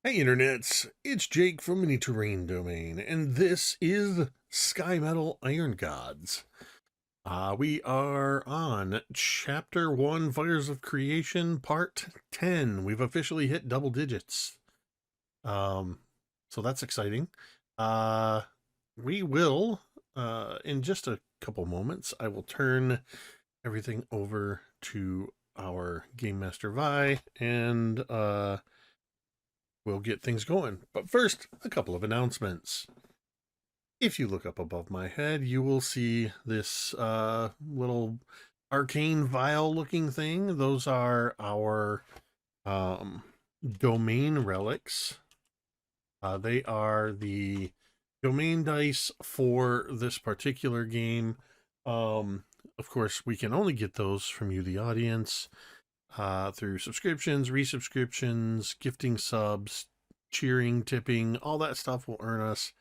Hey internets, it's Jake from Mini Terrain Domain, and this is Skymetal Iron Gods. We are on Chapter 1, Fires of Creation, Part 10. We've officially hit double digits. Um, so that's exciting. Uh, we will, in just a couple moments, I will turn everything over to our Game Master Vi, and we'll get things going. But first, a couple of announcements. If you look up above my head, you will see this little arcane vial looking thing. Those are our um, domain relics. They are the domain dice for this particular game. Of course, we can only get those from you, the audience, through subscriptions, resubscriptions, gifting subs, cheering, tipping, all that stuff will earn us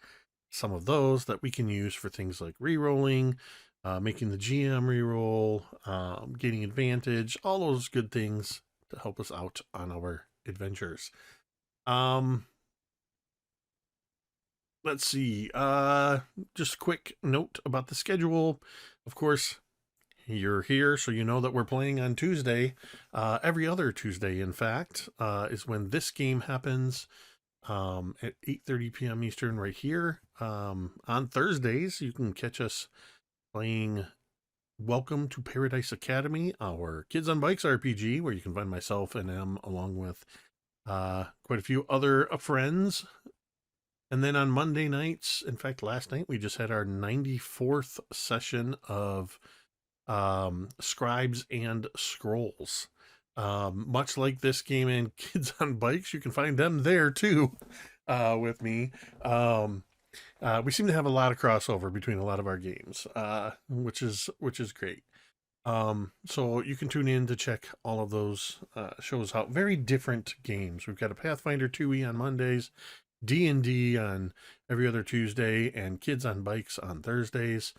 some of those that we can use for things like re-rolling, making the GM re-roll, gaining advantage, all those good things to help us out on our adventures. Let's see. Just a quick note about the schedule. Of course, you're here, so you know that we're playing on Tuesday. Every other Tuesday, in fact, is when this game happens at 8:30 p.m. Eastern right here. On Thursdays, you can catch us playing Welcome to Paradise Academy, our Kids on Bikes RPG, where you can find myself and Em along with quite a few other friends. And then on Monday nights, in fact, last night we just had our 94th session of Scribes and Scrolls. Much like this game and Kids on Bikes, you can find them there too with me. We seem to have a lot of crossover between a lot of our games, which is great. So you can tune in to check all of those shows out. Very different games. We've got a Pathfinder 2e on Mondays, D&D on every other Tuesday, and Kids on Bikes on Thursdays.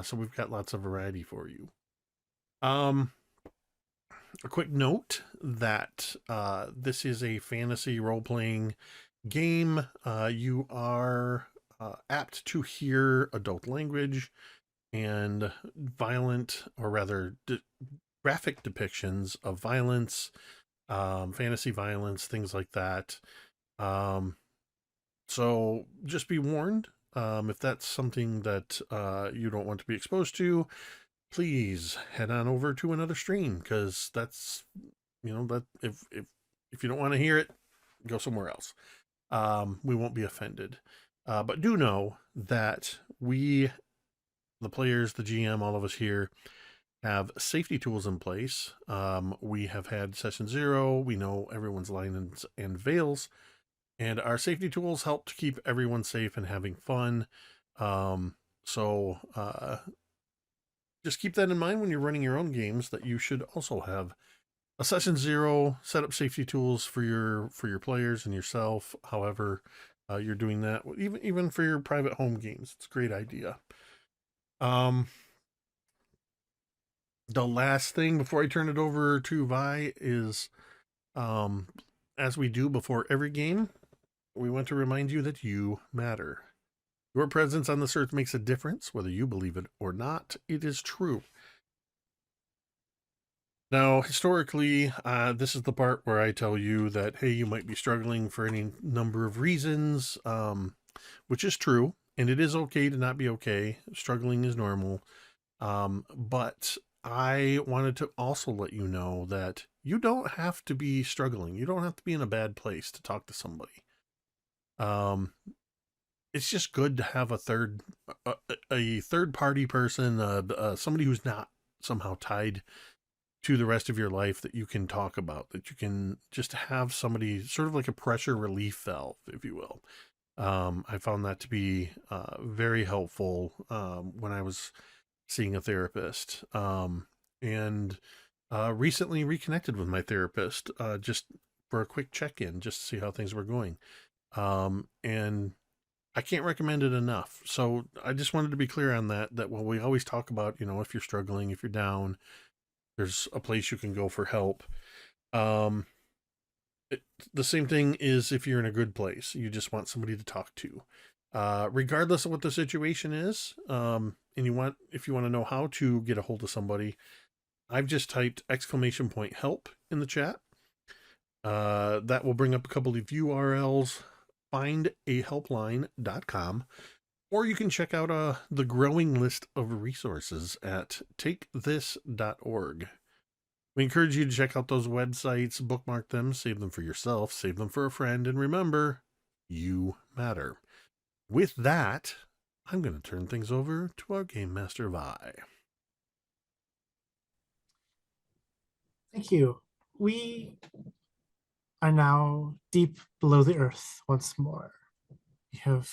So we've got lots of variety for you. A quick note that this is a fantasy role-playing game. You are apt to hear adult language and violent, or rather graphic depictions of violence, fantasy violence, things like that. So just be warned. If that's something that you don't want to be exposed to, please head on over to another stream, because that's, that if you don't want to hear it, go somewhere else. We won't be offended. But do know that we, the players, the GM, all of us here, have safety tools in place. We have had session 0. We know everyone's lines and veils, and our safety tools help to keep everyone safe and having fun. So just keep that in mind when you're running your own games, that you should also have a session 0, set up safety tools for your players and yourself. However, you're doing that, even for your private home games, it's a great idea. The last thing before I turn it over to Vi is, as we do before every game, we want to remind you that you matter. Your presence on this earth makes a difference, whether you believe it or not. It is true. Now, historically, this is the part where I tell you that, hey, you might be struggling for any number of reasons, which is true, and it is okay to not be okay. Struggling is normal. But I wanted to also let you know that you don't have to be struggling. You don't have to be in a bad place to talk to somebody. It's just good to have a third party person, somebody who's not somehow tied to the rest of your life, that you can talk about, that you can just have somebody, sort of like a pressure relief valve, if you will. I found that to be very helpful when I was seeing a therapist, and recently reconnected with my therapist, just for a quick check-in, just to see how things were going. And I can't recommend it enough. So I just wanted to be clear on that while we always talk about, if you're struggling, if you're down, there's a place you can go for help. The same thing is if you're in a good place, you just want somebody to talk to. Regardless of what the situation is, and if you want to know how to get a hold of somebody, I've just typed !help in the chat. That will bring up a couple of URLs, findahelpline.com, or you can check out the growing list of resources at takethis.org. We encourage you to check out those websites, bookmark them, save them for yourself, save them for a friend, and remember, you matter. With that, I'm going to turn things over to our Game Master Vi. Thank you. We are now deep below the earth once more. You have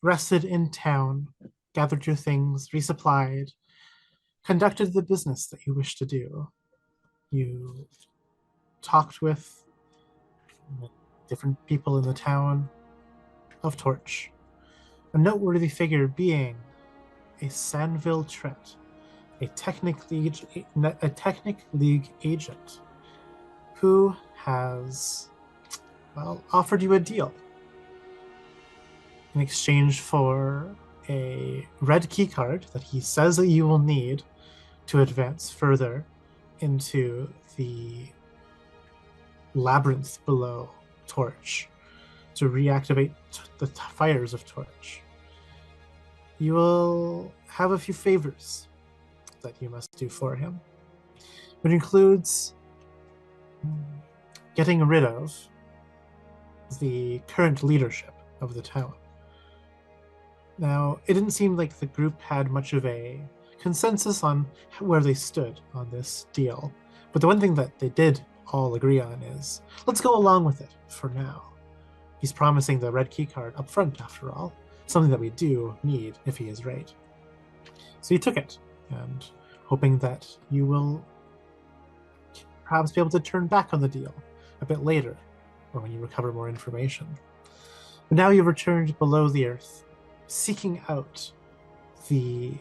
rested in town, gathered your things, resupplied, conducted the business that you wish to do. You talked with different people in the town of Torch. A noteworthy figure being a Sandville Tret, a Technic League agent who has, offered you a deal in exchange for a red key card that he says that you will need to advance further into the labyrinth below Torch to reactivate the fires of Torch. You will have a few favors that you must do for him. It includes getting rid of the current leadership of the town. Now, it didn't seem like the group had much of a consensus on where they stood on this deal, but the one thing that they did all agree on is, let's go along with it for now. He's promising the red key card up front, after all, something that we do need if he is right. So you took it, and hoping that you will perhaps be able to turn back on the deal a bit later, or when you recover more information. But now you've returned below the earth, seeking out the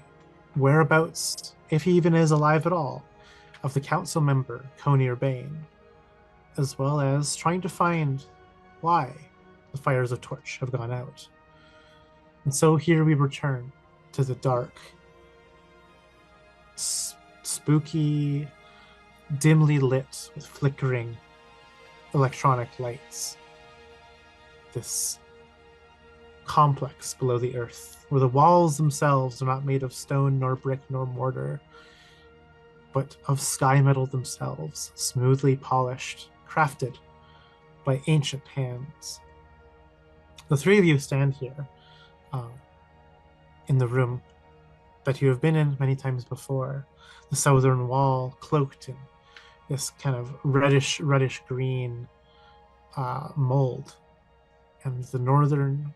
whereabouts, if he even is alive at all, of the council member, Conir Bane, as well as trying to find why the fires of Torch have gone out. And so here we return to the dark, spooky, dimly lit with flickering electronic lights. This complex below the earth, where the walls themselves are not made of stone nor brick nor mortar, but of Skymetal themselves, smoothly polished, crafted by ancient hands. The three of you stand here in the room that you have been in many times before, the southern wall cloaked in this kind of reddish green mold, and the northern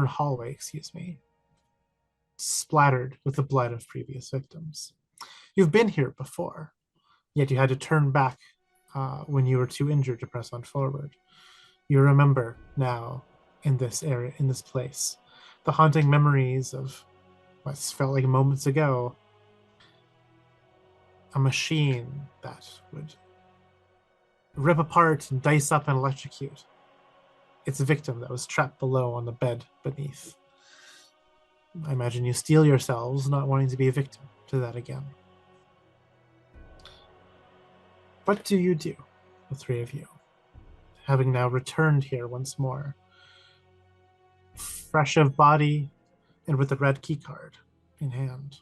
hallway, splattered with the blood of previous victims. You've been here before, yet you had to turn back when you were too injured to press on forward. You remember now, in this area, in this place, the haunting memories of what felt like moments ago, a machine that would rip apart and dice up and electrocute its victim that was trapped below on the bed beneath. I imagine you steel yourselves, not wanting to be a victim to that again. What do you do, the three of you, having now returned here once more, fresh of body and with the red key card in hand?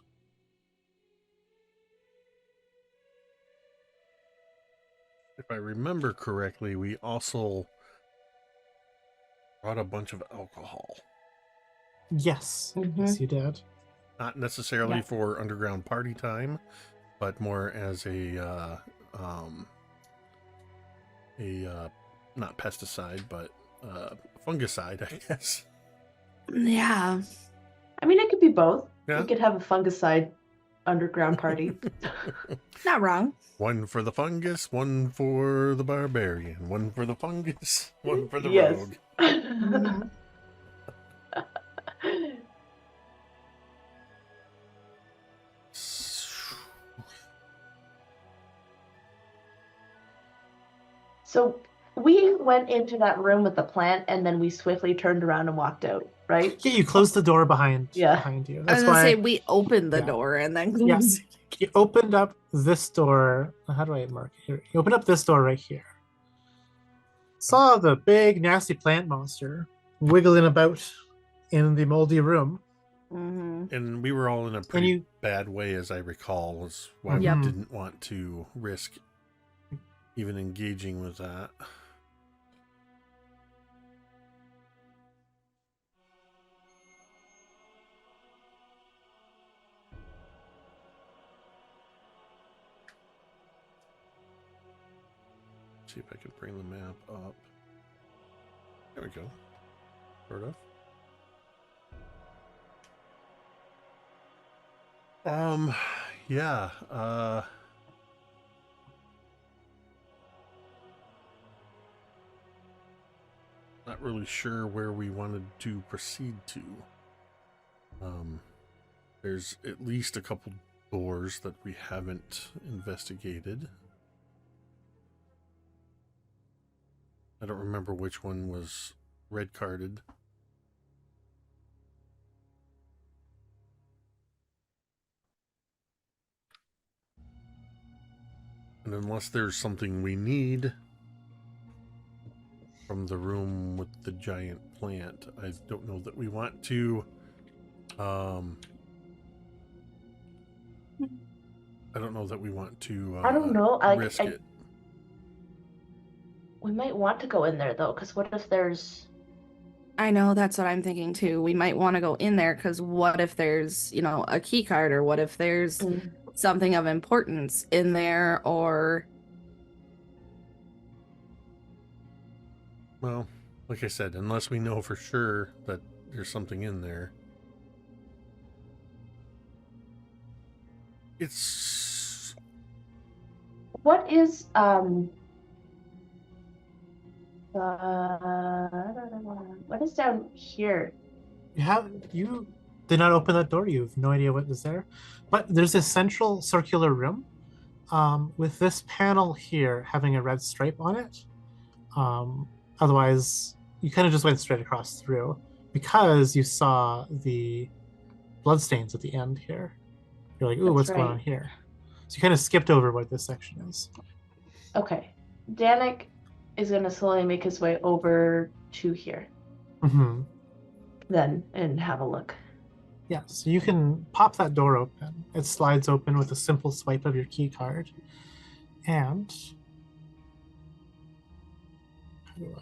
If I remember correctly, we also brought a bunch of alcohol. Yes, yes, you did. Not necessarily for underground party time, but more as a not pesticide, but fungicide, I guess. Yeah. I mean, it could be both. Yeah. We could have a fungicide underground party. Not wrong. One for the fungus, one for the barbarian, one for the fungus, one for the Yes. rogue. Mhm. So we went into that room with the plant, and then we swiftly turned around and walked out, right? Yeah, you closed the door behind you. I was That's gonna why say we opened the yeah. door and then closed. Yes. You opened up this door. How do I mark it here? You opened up this door right here. Saw the big nasty plant monster wiggling about in the moldy room. Mm-hmm. And we were all in a pretty you- bad way, as I recall, was why Yep. we didn't want to risk even engaging with that. See if I can bring the map up. There we go. Sort of. Yeah, not really sure where we wanted to proceed to. There's at least a couple doors that we haven't investigated. I don't remember which one was red carded. And unless there's something we need from the room with the giant plant, I don't know that we want to I don't know that we want to I don't know. risk it. We might want to go in there though, because what if there's? I know, that's what I'm thinking too. We might want to go in there because what if there's, a key card, or what if there's something of importance in there, or Well, like I said, unless we know for sure that there's something in there. It's What is what is down here? You did not open that door. You have no idea what is there. But there's a central circular room with this panel here having a red stripe on it. Otherwise, you kind of just went straight across through because you saw the bloodstains at the end here. You're like, ooh, That's what's going right. on here? So you kind of skipped over what this section is. Okay, Dannek is gonna slowly make his way over to here, Mm-hmm. then, and have a look. Yeah, so you can pop that door open. It slides open with a simple swipe of your key card. And how do I?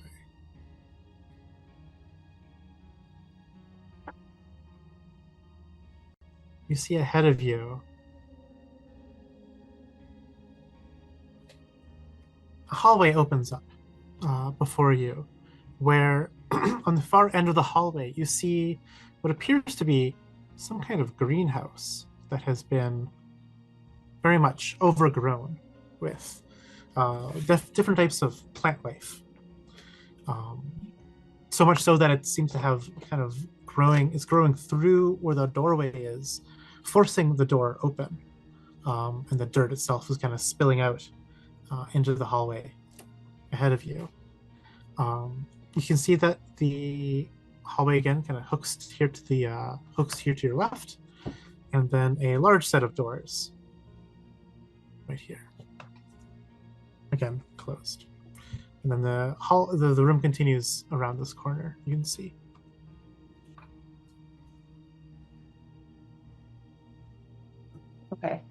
You see ahead of you a hallway opens up before you, where on the far end of the hallway you see what appears to be some kind of greenhouse that has been very much overgrown with different types of plant life. So much so that it seems to have kind of it's growing through where the doorway is, forcing the door open. And the dirt itself is kind of spilling out into the hallway ahead of you. You can see that the hallway again kind of hooks here to your left, and then a large set of doors right here. Again, closed. And then the room continues around this corner. You can see. Okay,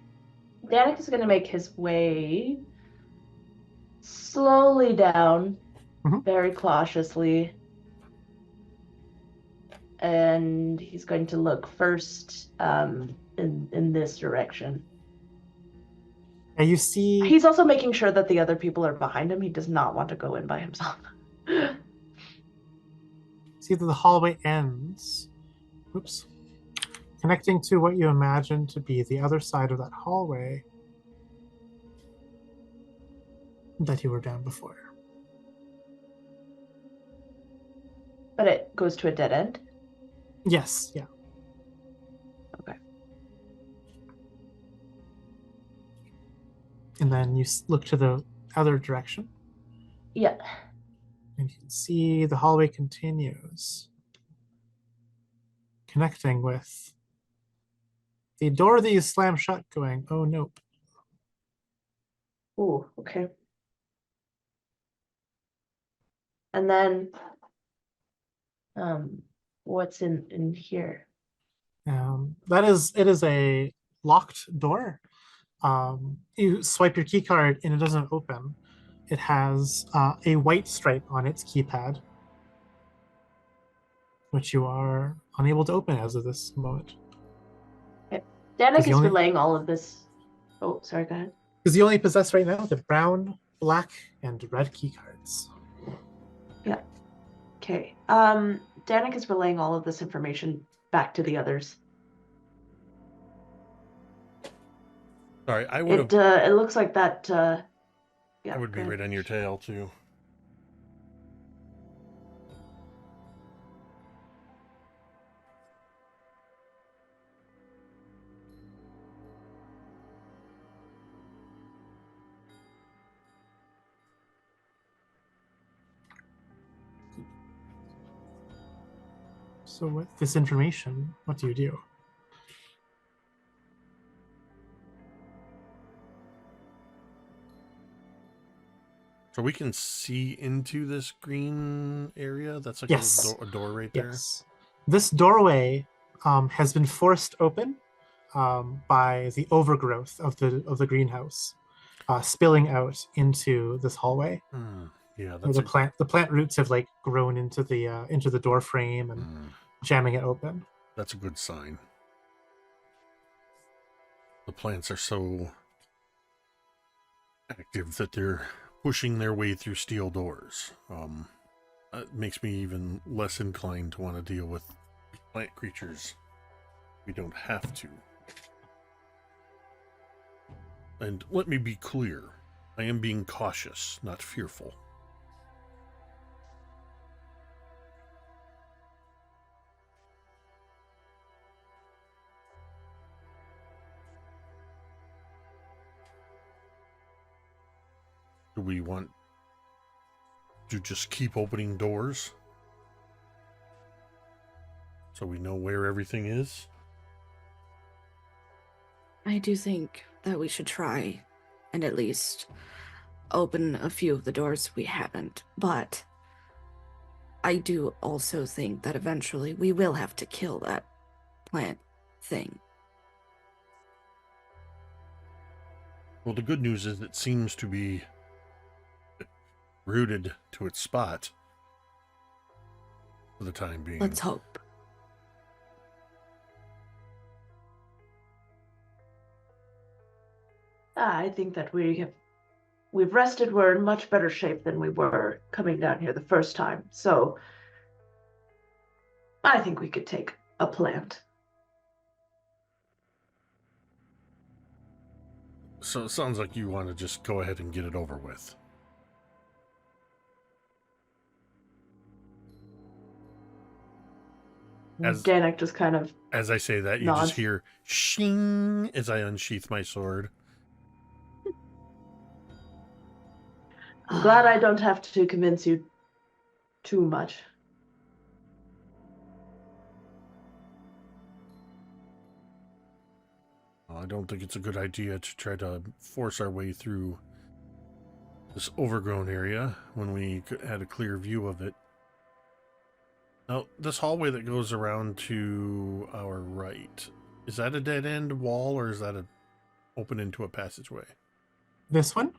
Dannek is gonna make his way slowly down, very cautiously, and he's going to look first in this direction. And you see He's also making sure that the other people are behind him. He does not want to go in by himself. see that the hallway ends. Oops. Connecting to what you imagine to be the other side of that hallway that you were down before. But it goes to a dead end? Yes, yeah. Okay. And then you look to the other direction, Yeah. And you can see the hallway continues, connecting with the door that you slam shut going, oh, nope. Ooh, okay. And then, what's in here? It is a locked door. You swipe your key card and it doesn't open. It has a white stripe on its keypad, which you are unable to open as of this moment. Dannek is only- relaying all of this. Oh, sorry, go ahead. Because you only possess right now the brown, black, and red key cards. Yeah. Okay. Dannek is relaying all of this information back to the others. Sorry, I would have. It looks like that. Yeah. I would be go ahead. right on your tail too. So with this information, what do you do? So we can see into this green area. That's like Yes. a door right there. Yes. This doorway has been forced open by the overgrowth of the greenhouse, spilling out into this hallway. Yeah, Where the plant roots have like grown into the door frame and jamming it open. That's a good sign. The plants are so active that they're pushing their way through steel doors. It makes me even less inclined to want to deal with plant creatures. We don't have to. And let me be clear, I am being cautious, not fearful. Do we want to just keep opening doors so we know where everything is? I do think that we should try and at least open a few of the doors we haven't, but I do also think that eventually we will have to kill that plant thing. Well, the good news is it seems to be rooted to its spot for the time being. Let's hope. I think that we've rested. We're in much better shape than we were coming down here the first time. So I think we could take a plant. So it sounds like you want to just go ahead and get it over with. Dannek just kind of As I say that, you nods. just hear shing as I unsheath my sword. I'm glad I don't have to convince you too much. I don't think it's a good idea to try to force our way through this overgrown area when we had a clear view of it. Now, this hallway that goes around to our right, is that a dead-end wall or is that open into a passageway? This one?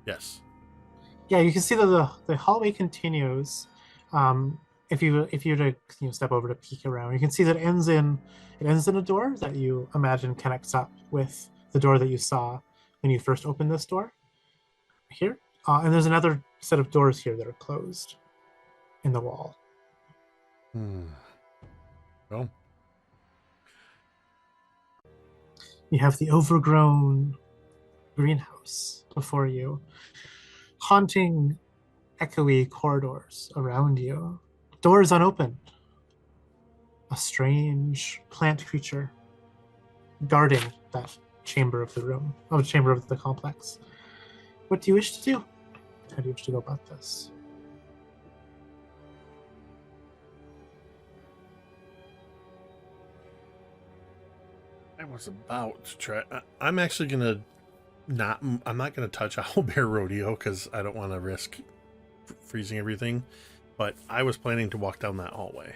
Yes. Yeah, you can see that the hallway continues. If you were to step over to peek around, you can see that it ends in a door that you imagine connects up with the door that you saw when you first opened this door here. And there's another set of doors here that are closed in the wall. Well, you have the overgrown greenhouse before you, haunting echoey corridors around you, doors unopened, a strange plant creature guarding that chamber of the complex. What do you wish to do? How do you wish to go about this? I was about to try. I'm actually gonna not. I'm not gonna touch Owlbear Rodeo because I don't want to risk freezing everything. But I was planning to walk down that hallway,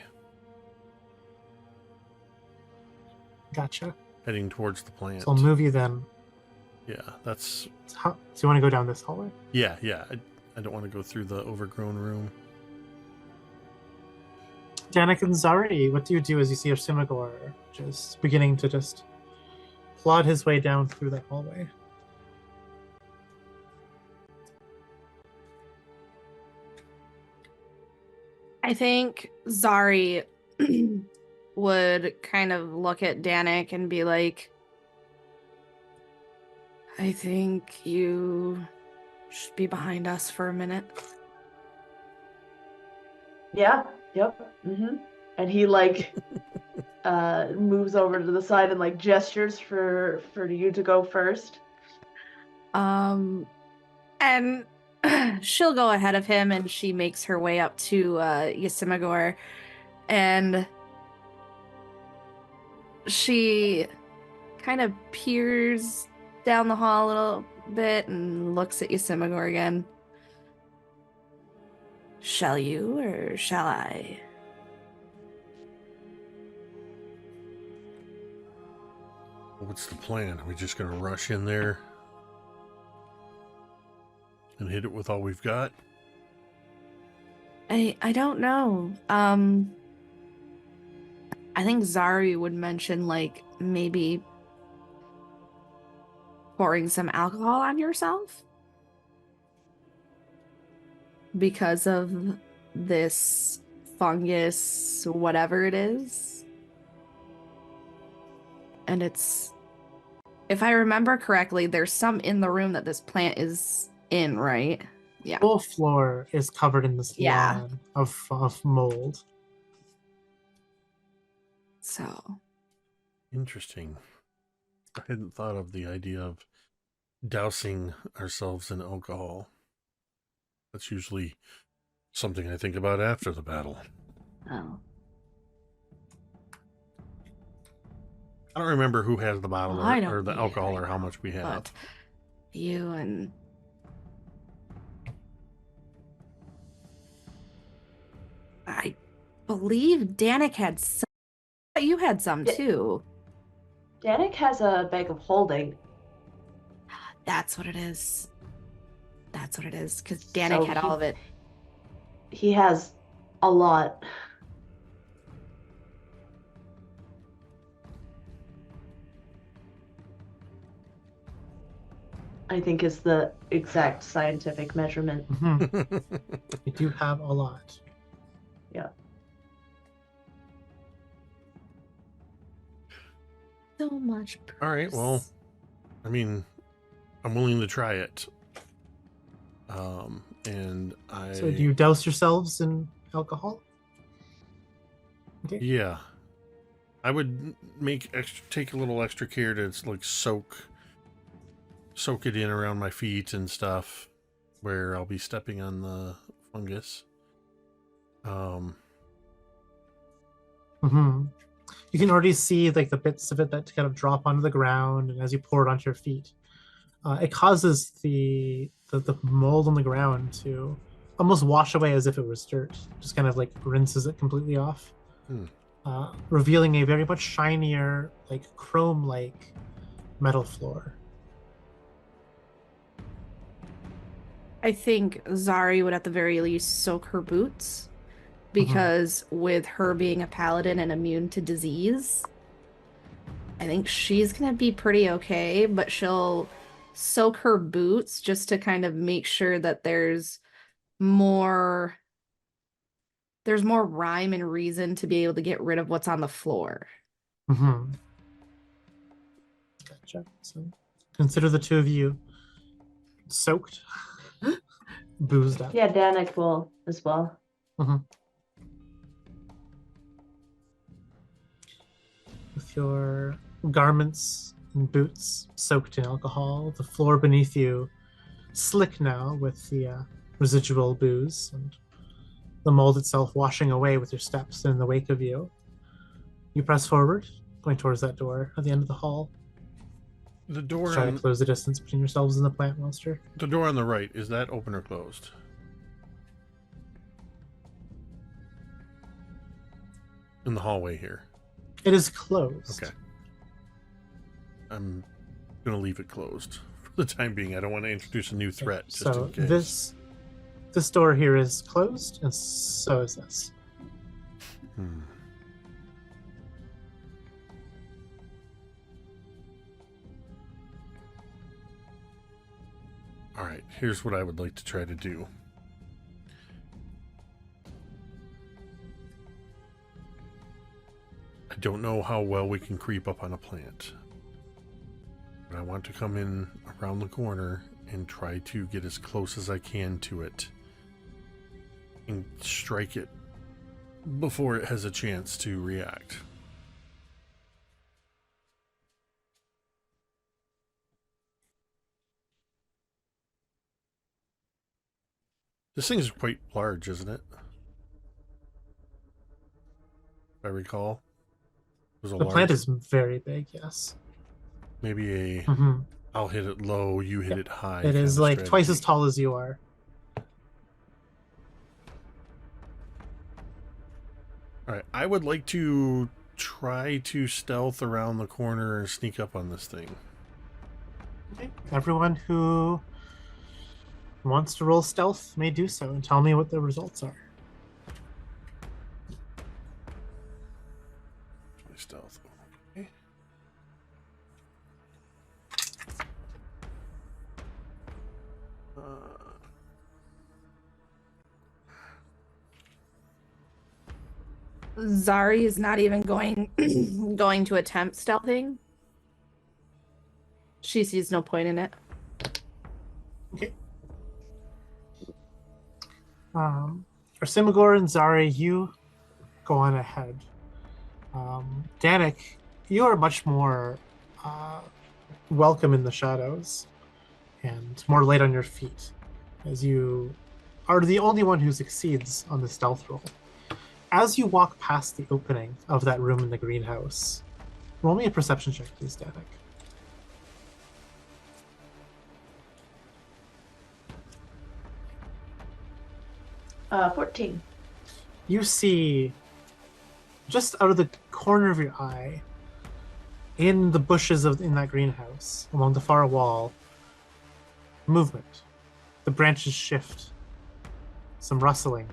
Gotcha. heading towards the plant. So I'll move you then. Yeah, that's. So you want to go down this hallway? Yeah. I don't want to go through the overgrown room. Dannek and Zaari, what do you do as you see Yrsimagor just beginning to just plod his way down through that hallway? I think Zaari would kind of look at Dannek and be like, I think you should be behind us for a minute. Yeah. Yep. And he like moves over to the side and like gestures for you to go first. And she'll go ahead of him, and she makes her way up to Yrsimagor, and she kind of peers down the hall a little bit and looks at Yrsimagor again. Shall you, or shall I? What's the plan? Are we just gonna rush in there and hit it with all we've got? I don't know. I think Zaari would mention like maybe pouring some alcohol on yourself because of this fungus, whatever it is. And it's, if I remember correctly, there's some in the room that this plant is in, right? Yeah. The whole floor is covered in this Yeah. lawn of mold. So Interesting. I hadn't thought of the idea of dousing ourselves in alcohol. That's usually something I think about after the battle. Oh. I don't remember who has the bottle Well, I or don't the either, alcohol or how much we have. But you and I believe Dannek had some. You had some too. Dannek has a bag of holding. That's what it is. That's what it is. Because Dannek So had all of it. He has a lot. I think is the exact scientific measurement. You do have a lot. Yeah. So much. All right, well, I mean, I'm willing to try it. And I... So do you douse yourselves in alcohol? Okay. Yeah. I would take a little extra care to like soak it in around my feet and stuff where I'll be stepping on the fungus. You can already see like the bits of it that kind of drop onto the ground, and as you pour it onto your feet, it causes the mold on the ground to almost wash away as if it was dirt. Just kind of like rinses it completely off, revealing a very much shinier, like chrome-like metal floor. I think Zaari would at the very least soak her boots, because with her being a paladin and immune to disease, I think she's gonna be pretty okay, but she'll soak her boots just to kind of make sure that there's more rhyme and reason to be able to get rid of what's on the floor. Gotcha. So consider the two of you soaked, boozed up. Yeah, Dannek will as well. With your garments and boots soaked in alcohol, the floor beneath you slick now with the residual booze and the mold itself washing away with your steps in the wake of you. You press forward, going towards that door at the end of the hall. The door Try to on close the distance between yourselves and the plant monster. the door on the right, is that open or closed? In the hallway here. It is closed. Okay. I'm gonna leave it closed for the time being. I don't want to introduce a new threat just So in case. this door here is closed, and so is this. All right, here's what I would like to try to do. I don't know how well we can creep up on a plant, but I want to come in around the corner and try to get as close as I can to it and strike it before it has a chance to react. This thing is quite large, isn't it? If I recall. The plant is very big, yes. Maybe a I'll hit it low, you hit it high. It is like twice as tall as you are. Alright, I would like to try to stealth around the corner and sneak up on this thing. Okay. Everyone who wants to roll stealth may do so and tell me what the results are. Stealth. Okay. Zaari is not even going to attempt stealthing. She sees no point in it. Okay. Yrsimagor and Zaari, you go on ahead. Dannek, you are much more welcome in the shadows and more light on your feet, as you are the only one who succeeds on the stealth roll. As you walk past the opening of that room in the greenhouse, roll me a perception check, please, Dannek. Uh, 14. You see, just out of the corner of your eye, in the bushes in that greenhouse, along the far wall, movement. The branches shift. Some rustling.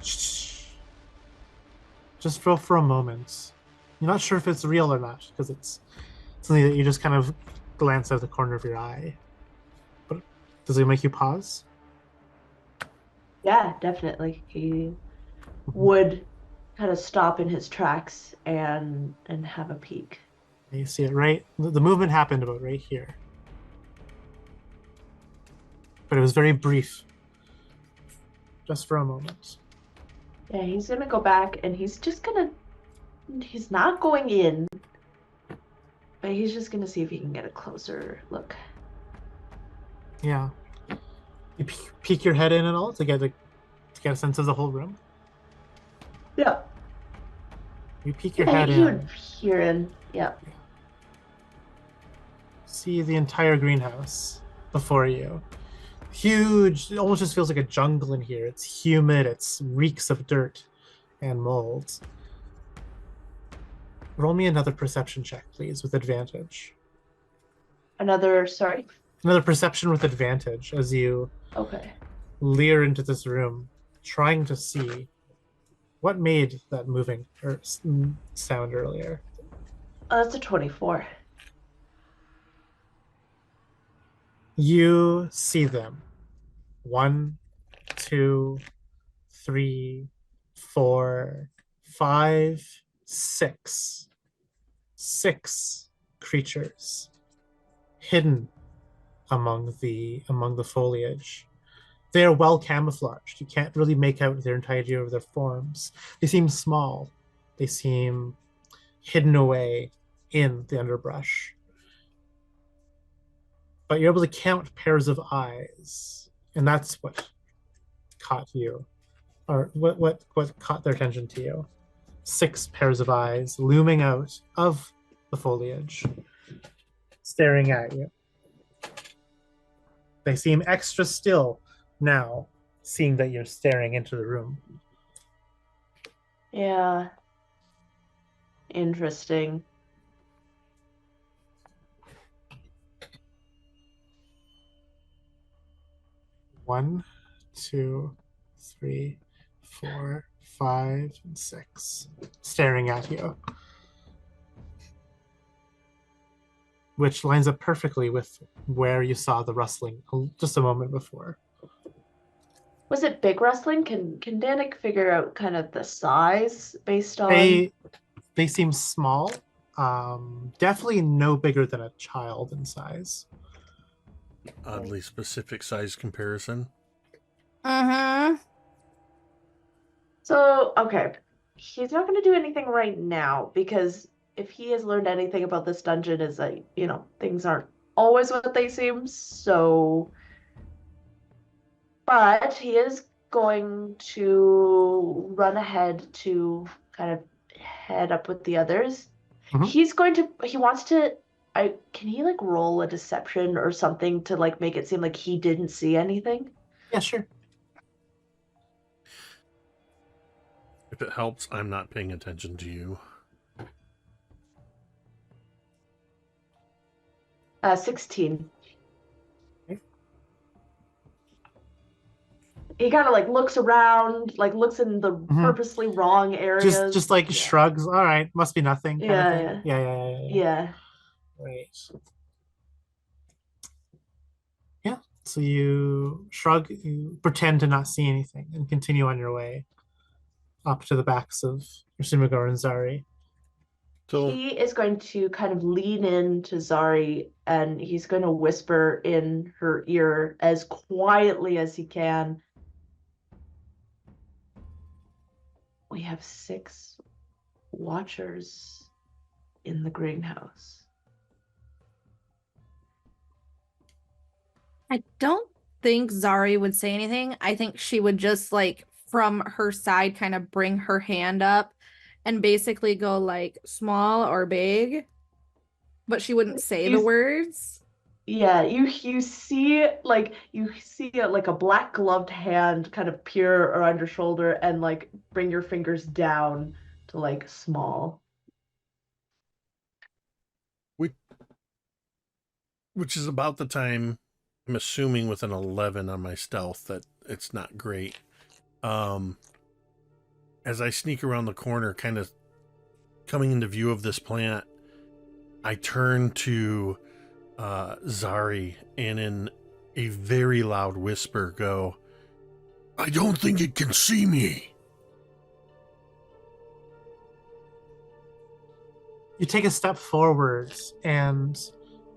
Just for a moment. You're not sure if it's real or not, because it's something that you just kind of glance out of the corner of your eye. But does it make you pause? Yeah, definitely. He would kind of stop in his tracks and have a peek. You see it right. The movement happened about right here. But it was very brief. Just for a moment. Yeah, he's gonna go back and he's not going in, but he's just gonna see if he can get a closer look. Yeah. You peek your head in at all to get a sense of the whole room? Yeah. You peek your head He in. would hear in. Yeah. See the entire greenhouse before you. Huge. It almost just feels like a jungle in here. It's humid. It reeks of dirt and mold. Roll me another perception check, please, with advantage. Sorry. Another perception with advantage as you Okay. leer into this room, trying to see what made that moving sound earlier. Oh, that's a 24. You see them. 1, 2, 3, 4, 5, 6. 6 creatures hidden among the foliage. They are well camouflaged. You can't really make out their entirety of their forms. They seem small. They seem hidden away in the underbrush. But you're able to count pairs of eyes, and that's what caught you, or what caught their attention to you. 6 pairs of eyes looming out of the foliage, staring at you. They seem extra still now, seeing that you're staring into the room. Yeah. Interesting. One, 2, 3, 4, 5, and 6, staring at you. Which lines up perfectly with where you saw the rustling just a moment before. Was it big rustling? Can Dannek figure out kind of the size based on? They seem small. Definitely no bigger than a child in size. Oddly specific size comparison. So, okay. He's not going to do anything right now because if he has learned anything about this dungeon is that, things aren't always what they seem. So, but he is going to run ahead to kind of head up with the others. Mhm. He wants to, can he like roll a deception or something to like make it seem like he didn't see anything? Yeah, sure. If it helps, I'm not paying attention to you. 16. He kind of like looks around, like looks in the purposely wrong areas. Just like shrugs. All right, must be nothing. Kind of thing. Yeah. Right. Yeah. So you shrug, you pretend to not see anything, and continue on your way up to the backs of Yrsimagor and Zaari. So he is going to kind of lean into Zaari and he's going to whisper in her ear as quietly as he can. We have 6 watchers in the greenhouse. I don't think Zaari would say anything. I think she would just like from her side kind of bring her hand up and basically go like small or big, but she wouldn't say the words. Yeah, you see like a black gloved hand kind of peer around your shoulder and like bring your fingers down to like small. Which is about the time, I'm assuming with an 11 on my stealth that it's not great. As I sneak around the corner, kind of coming into view of this plant, I turn to Zaari and in a very loud whisper go, I don't think it can see me. You take a step forward and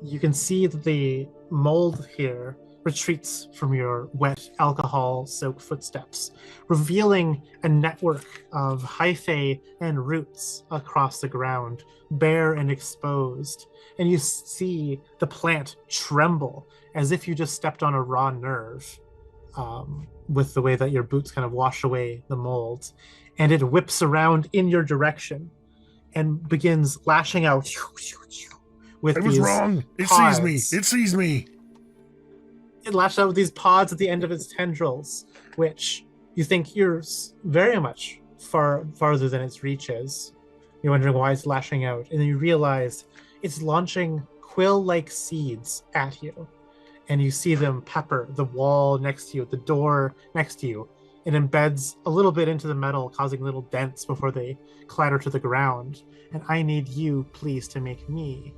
you can see that the mold here retreats from your wet alcohol-soaked footsteps, revealing a network of hyphae and roots across the ground, bare and exposed. And you see the plant tremble as if you just stepped on a raw nerve, with the way that your boots kind of wash away the mold. And it whips around in your direction and begins lashing out with I was wrong. It sees me. It sees me. It lashes out with these pods at the end of its tendrils, which you think you're very much farther than its reach is. You're wondering why it's lashing out, and then you realize it's launching quill-like seeds at you, and you see them pepper the wall next to you, the door next to you. It embeds a little bit into the metal, causing little dents before they clatter to the ground. And I need you, please, to make me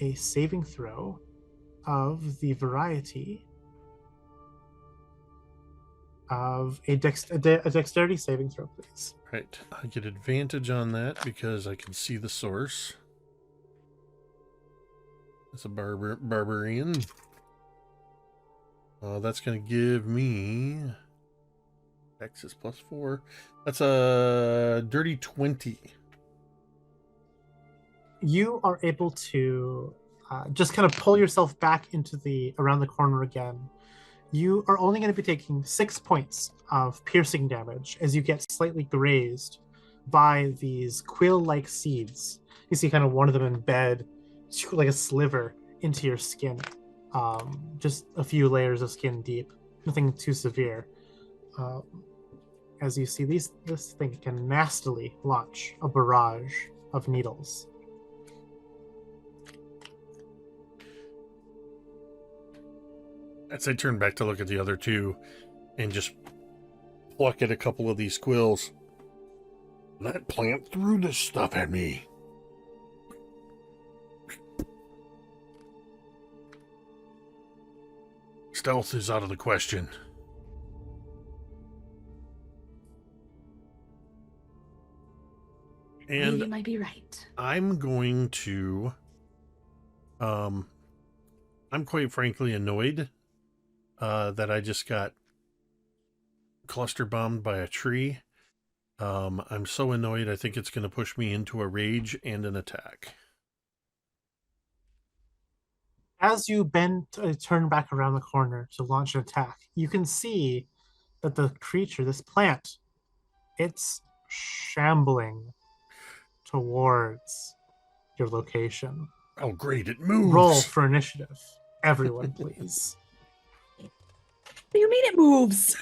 a saving throw of the variety of a dexterity saving throw, please. Right. I get advantage on that because I can see the source. It's a barbarian. That's going to give me... X is +4. That's a dirty 20. You are able to just kind of pull yourself back into around the corner again. You are only going to be taking 6 points of piercing damage as you get slightly grazed by these quill-like seeds. You see kind of one of them embed like a sliver into your skin. Just a few layers of skin deep. Nothing too severe. As you see, this thing can nastily launch a barrage of needles. As I turn back to look at the other two and just pluck at a couple of these quills. That plant threw this stuff at me. Stealth is out of the question. And you might be right. I'm going to... I'm quite frankly annoyed that I just got cluster bombed by a tree. I'm so annoyed, I think it's going to push me into a rage and an attack. As you turn back around the corner to launch an attack, you can see that the creature, this plant, it's shambling towards your location. Oh, great, it moves! Roll for initiative. Everyone, please. What do you mean it moves?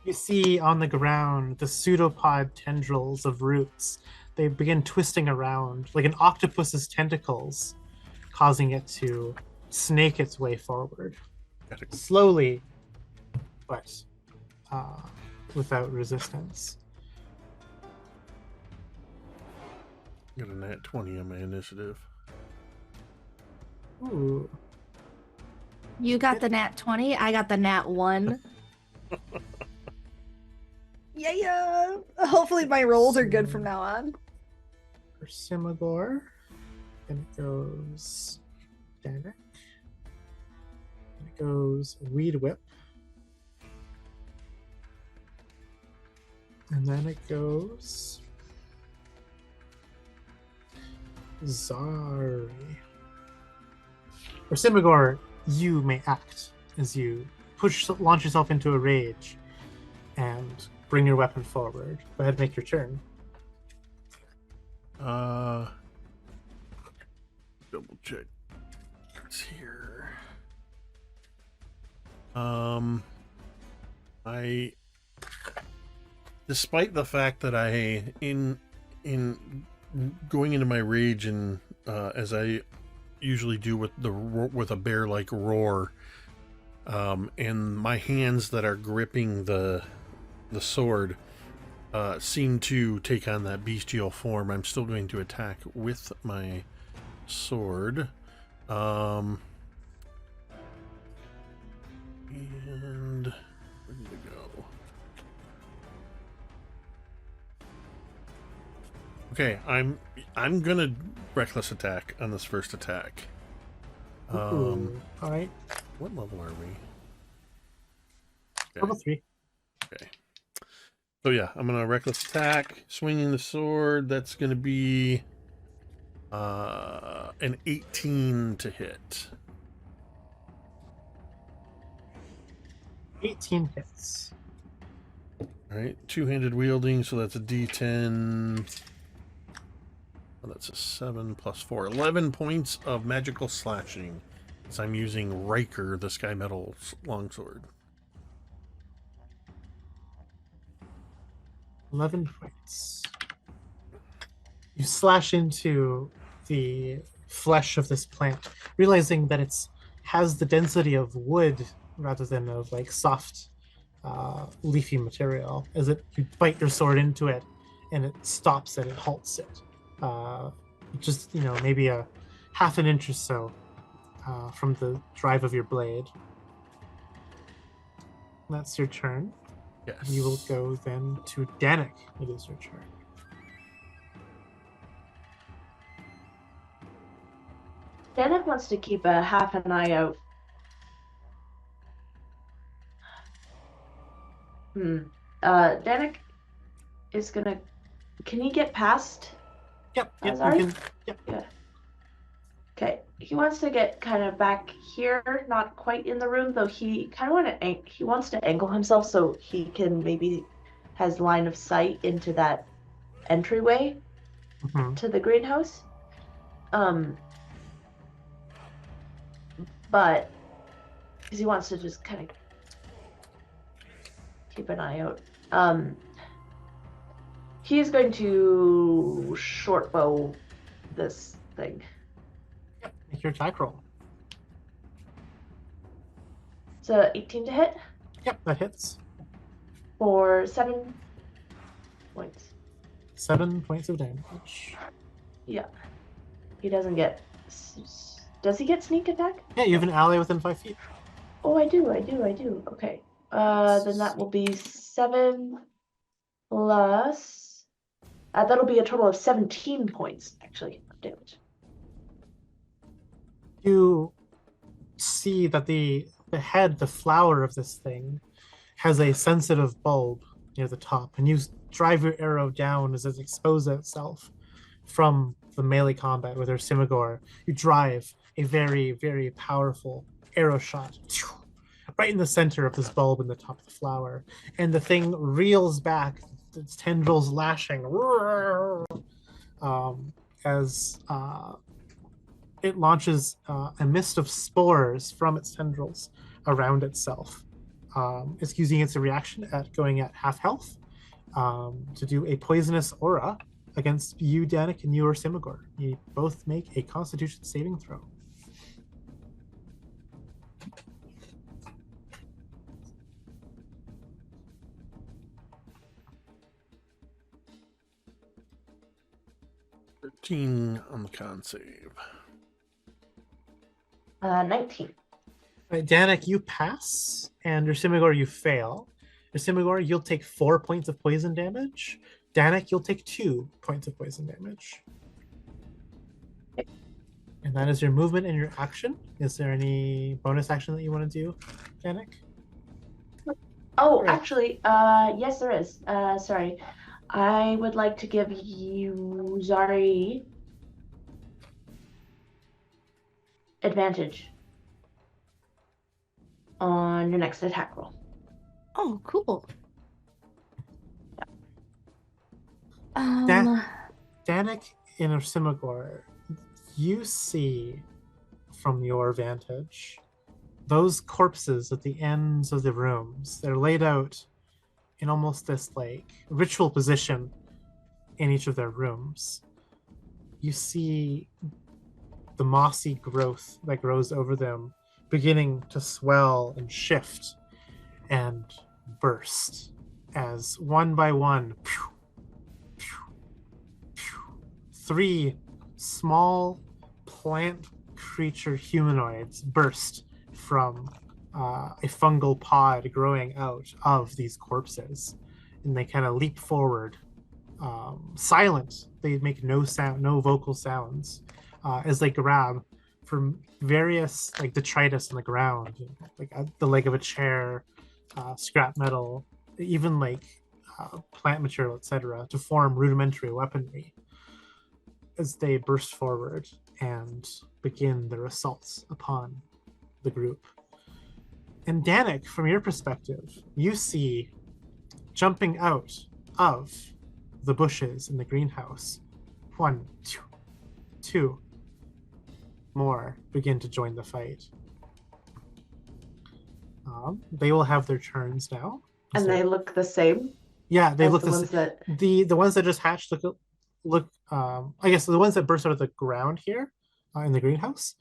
You see on the ground the pseudopod tendrils of roots. They begin twisting around like an octopus's tentacles, causing it to snake its way forward. Slowly, but without resistance. Got a nat 20 on my initiative. Ooh. You got the nat 20, I got the nat 1. Yeah. Hopefully my rolls are good from now on. Yrsimagor. Then it goes Dannek. Then it goes Weed Whip. And then it goes Zaari. Yrsimagor, you may act as you launch yourself into a rage and bring your weapon forward. Go ahead and make your turn. Double check. It's here. Despite the fact that I, in going into my rage and as I usually do with a bear-like roar, and my hands that are gripping the sword seem to take on that bestial form, I'm still going to attack with my sword. And where did it go? Okay, I'm gonna reckless attack on this first attack. All right. What level are we? Okay. Level 3. Okay. So yeah, I'm gonna reckless attack, swinging the sword. That's gonna be an 18 to hit. 18 hits. All right, two-handed wielding, so that's a D10. Oh, that's a 7 plus 4. 11 points of magical slashing. So I'm using Riker, the Skymetal longsword. 11 points. You slash into the flesh of this plant, realizing that it has the density of wood rather than of like soft, leafy material. As you bite your sword into it, and it stops it, it halts it. Just maybe a half an inch or so from the drive of your blade. That's your turn. Yes. You will go then to Dannek. It is your turn. Dannek wants to keep a half an eye out. Dannek is gonna. Can he get past? Yep. Zaari? Yep. Yeah. Okay. he wants to get kind of back here, not quite in the room, though he kind of he wants to angle himself so he can maybe has line of sight into that entryway Mhm. to the greenhouse. But because he wants to just kind of keep an eye out. He's going to short bow this thing. Make your attack roll. So 18 to hit Yep, that hits. for 7 points. 7 points of damage. Yeah. He doesn't get. Does he get sneak attack? Yeah, you have an ally within 5 feet. Oh, I do. Okay. Then that will be 7 plus. That'll be a total of 17 points, actually, of damage. You see that the head, the flower of this thing, has a sensitive bulb near the top, and you drive your arrow down as it exposes itself from the melee combat with Yrsimagor. You drive a very, very powerful arrow shot right in the center of this bulb in the top of the flower, and the thing reels back, its tendrils lashing as it launches a mist of spores from its tendrils around itself. It's using its reaction at going at half health to do a poisonous aura against you, Dannek, and you, Yrsimagor. You both make a Constitution saving throw. On the con save. 19. Right, Dannek, you pass, and Yrsimagor, you fail. Yrsimagor, you'll take 4 points of poison damage. Dannek, you'll take 2 points of poison damage. And that is your movement and your action. Is there any bonus action that you want to do, Dannek? Oh, Right. actually, yes, there is. Sorry. I would like to give you, Zaari, advantage on your next attack roll. Oh, cool. Dannek and Yrsimagor, you see from your vantage those corpses at the ends of the rooms. They're laid out in almost this like ritual position in each of their rooms. You see the mossy growth that grows over them beginning to swell and shift and burst as one by one 3 small plant creature humanoids burst from a fungal pod growing out of these corpses, and they kind of leap forward, silent. They make no sound, no vocal sounds, as they grab from various like detritus on the ground, like the leg of a chair, scrap metal, even like plant material, etc., to form rudimentary weaponry. As they burst forward and begin their assaults upon the group. And Dannek, from your perspective, you see jumping out of the bushes in the greenhouse, 1, 2 more begin to join the fight. They will have their turns now. And they look the same? Yeah, they look the ones that... The ones that just hatched look I guess the ones that burst out of the ground here in the greenhouse,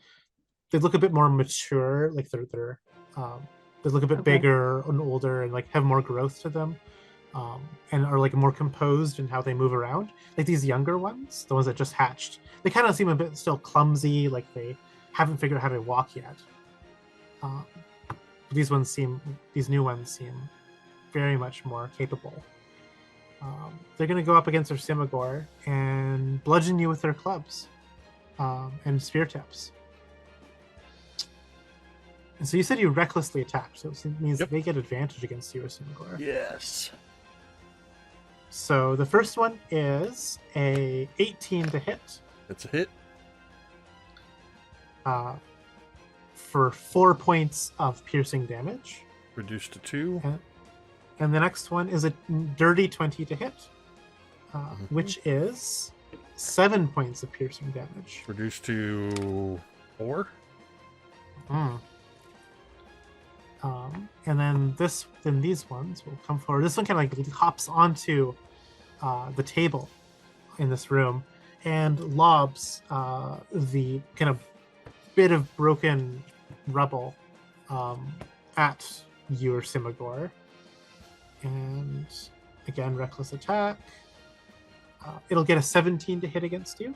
they look a bit more mature, like they're they look a bit bigger and older and like have more growth to them, and are like more composed in how they move around. Like these younger ones, the ones that just hatched, they kind of seem a bit still clumsy, like they haven't figured out how to walk yet. These new ones seem very much more capable. They're going to go up against Yrsimagor and bludgeon you with their clubs and spear tips. And so you said you recklessly attacked, so it means they get advantage against you, Yrsimagor. Yes. So the first one is a 18 to hit. It's a hit. for 4 points of piercing damage. Reduced to 2. And the next one is a dirty 20 to hit, which is 7 points of piercing damage. Reduced to 4. And then these ones will come forward. This one kind of like hops onto the table in this room and lobs the kind of bit of broken rubble at Yrsimagor. And again, reckless attack. It'll get a 17 to hit against you.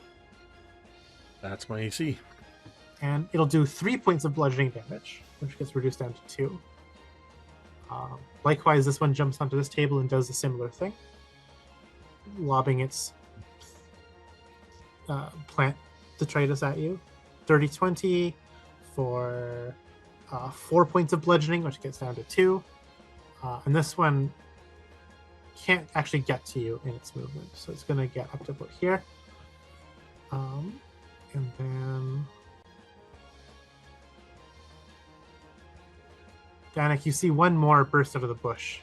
That's my AC. And it'll do 3 points of bludgeoning damage, which gets reduced down to 2. Likewise, this one jumps onto this table and does a similar thing, lobbing its plant detritus at you. 30-20 for 4 points of bludgeoning, which gets down to 2. And this one can't actually get to you in its movement, so it's going to get up to about here. And then Dannek, you see one more burst out of the bush,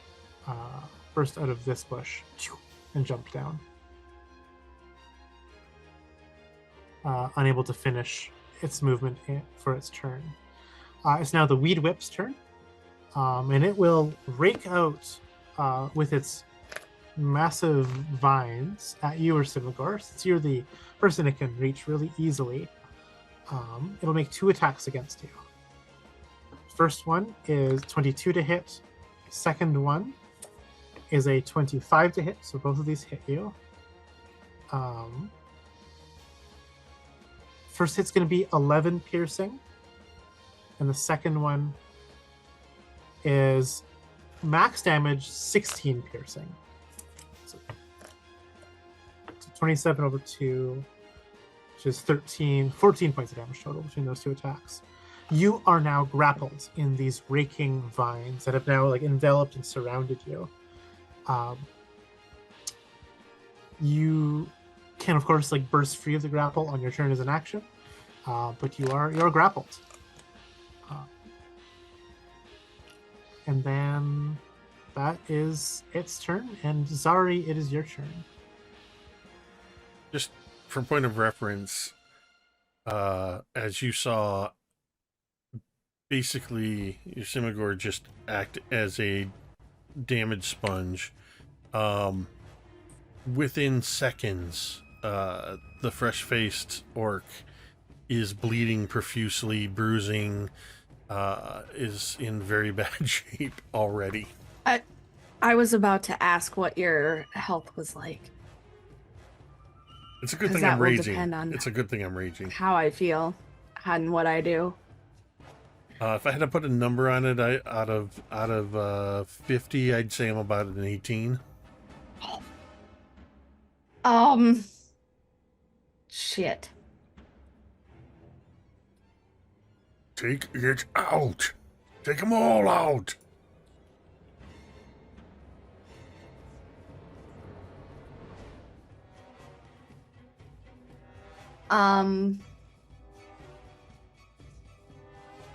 burst out of this bush, and jump down. Unable to finish its movement for its turn. It's now the Weed Whip's turn, and it will rake out with its massive vines at you, Yrsimagor. Since you're the person it can reach really easily, it'll make 2 attacks against you. First one is 22 to hit. Second one is a 25 to hit, so both of these hit you. First hit's going to be 11 piercing, and the second one is max damage 16 piercing. So 27 over 2, which is 14 points of damage total between those 2 attacks. You are now grappled in these raking vines that have now like enveloped and surrounded you. You can of course like burst free of the grapple on your turn as an action, but you're grappled. And then that is its turn, and Zaari, it is your turn. Just for point of reference, as you saw, basically Yrsimagor just act as a damage sponge. Within seconds, the fresh-faced orc is bleeding profusely, bruising, is in very bad shape already. I was about to ask what your health was like. It's a good 'Cause thing that I'm will raging. depend on It's a good thing I'm raging. how I feel and what I do. If I had to put a number on it, out of 50, I'd say I'm about an 18. Shit. Take it out. Take them all out.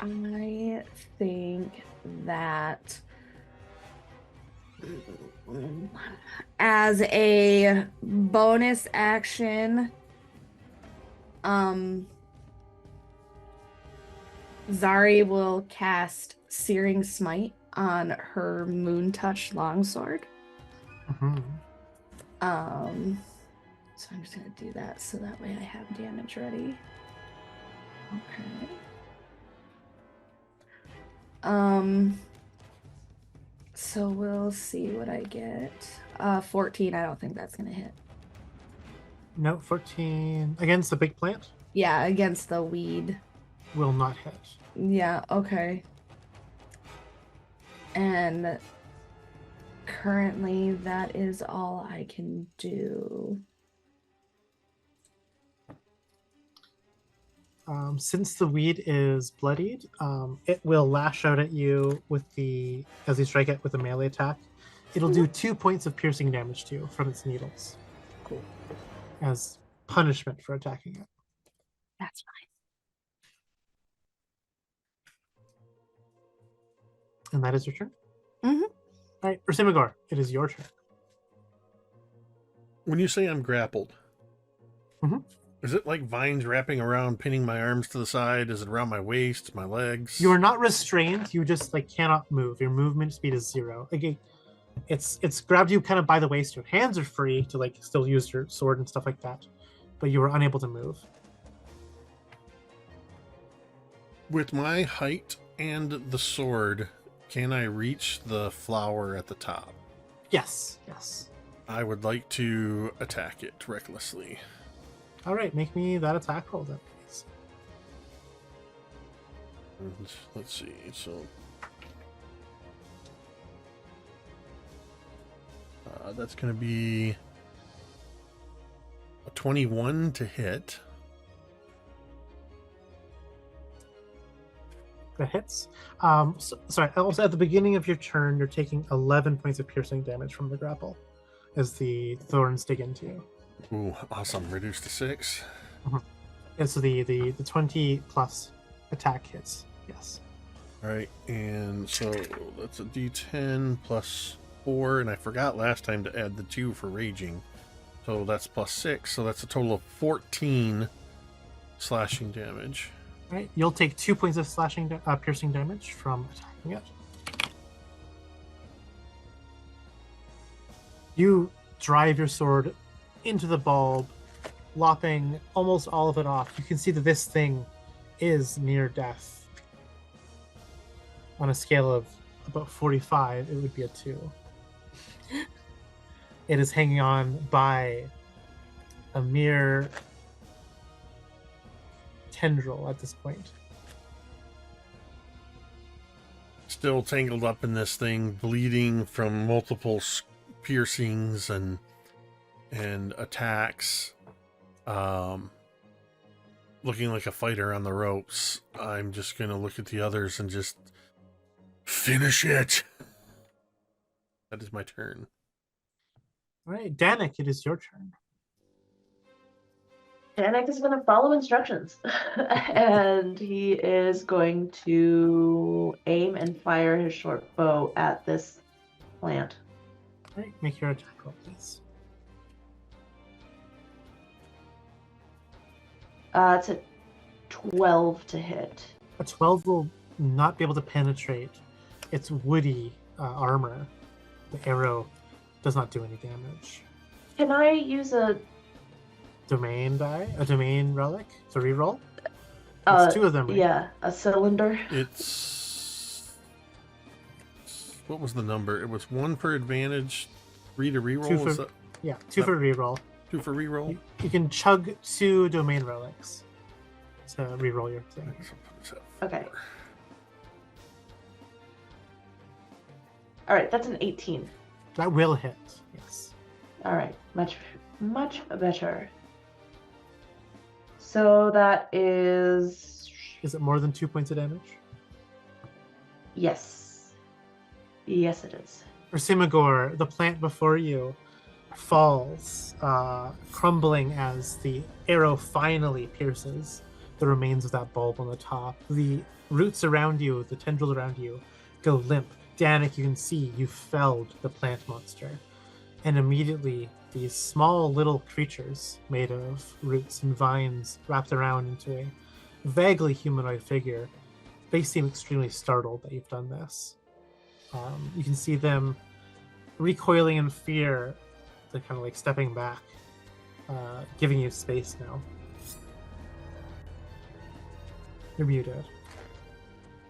I think that as a bonus action, Zaari will cast Searing Smite on her Moon Touch Longsword. Mm-hmm. So I'm just gonna do that so that way I have damage ready. Okay. So we'll see what I get. 14, I don't think that's gonna hit. No, 14 against the big plant Yeah, against the weed. will not hit. Yeah, okay. And currently that is all I can do. Since the weed is bloodied, it will lash out at you as you strike it with a melee attack. It'll do 2 points of piercing damage to you from its needles. Cool. As punishment for attacking it. That's fine. And that is your turn. Mhm. All right, Yrsimagor, it is your turn. When you say I'm grappled, Mhm. is it like vines wrapping around, pinning my arms to the side? Is it around my waist, my legs? You are not restrained. You just cannot move. Your movement speed is 0. It's grabbed you kind of by the waist. Your hands are free to still use your sword and stuff like that, but you are unable to move. With my height and the sword, can I reach the flower at the top? Yes. I would like to attack it recklessly. All right, make me that attack roll then, please. And let's see. So that's going to be a 21 to hit. That hits. Sorry. Also, at the beginning of your turn, you're taking 11 points of piercing damage from the grapple, as the thorns dig into you. Ooh, awesome! Reduced to 6. And so the 20 plus attack hits. Yes. All right, and so that's a D10 plus 4, and I forgot last time to add the 2 for raging, so that's plus 6. So that's a total of 14 slashing damage. All right. You'll take 2 points of piercing damage from attacking it. You drive your sword into the bulb, lopping almost all of it off. You can see that this thing is near death. On a scale of about 45, it would be a 2. It is hanging on by a mere tendril at this point. Still tangled up in this thing, bleeding from multiple piercings and attacks. Looking like a fighter on the ropes. I'm just gonna look at the others and just finish it. That is my turn. All right, Dannek, it is your turn. Dannek is going to follow instructions, and he is going to aim and fire his short bow at this plant. All right, make your attack roll, please. It's a 12 to hit. A 12 will not be able to penetrate its woody armor. The arrow does not do any damage. Can I use a Domain die? A domain relic to reroll? That's 2 of them, right? Yeah, a cylinder. It's... What was the number? It was 1 per advantage, 3 to reroll? 2 for, yeah, 2 for reroll. 2 for reroll? You can chug 2 domain relics to reroll your thing. Okay. All right, that's an 18. That will hit, yes. All right, much better. So that is... Is it more than 2 points of damage? Yes. Yes, it is. Yrsimagor, the plant before you, falls, crumbling as the arrow finally pierces the remains of that bulb on the top. The roots around you, the tendrils around you, go limp. Dannek, you can see you felled the plant monster. And immediately, these small little creatures made of roots and vines wrapped around into a vaguely humanoid figure, they seem extremely startled that you've done this. You can see them recoiling in fear. They're kind of stepping back, giving you space now. You're muted.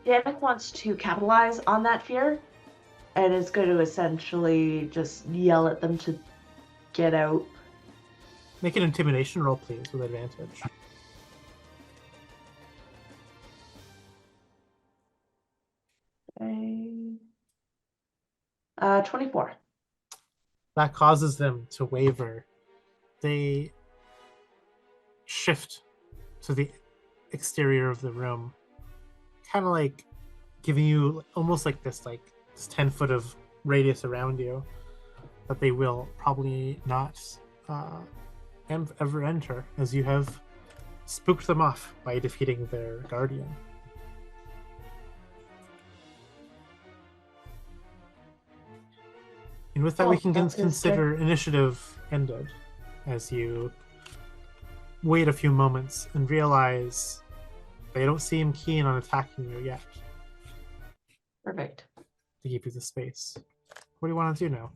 Dannek wants to capitalize on that fear and is going to essentially just yell at them to get out. Make an intimidation roll, please, with advantage. Okay. 24. That causes them to waver. They shift to the exterior of the room, kind of giving you almost this 10 foot of radius around you that they will probably not ever enter, as you have spooked them off by defeating their guardian. And with that, we can that is consider initiative ended as you wait a few moments and realize they don't seem keen on attacking you yet. Perfect. To give you the space. What do you want to do now?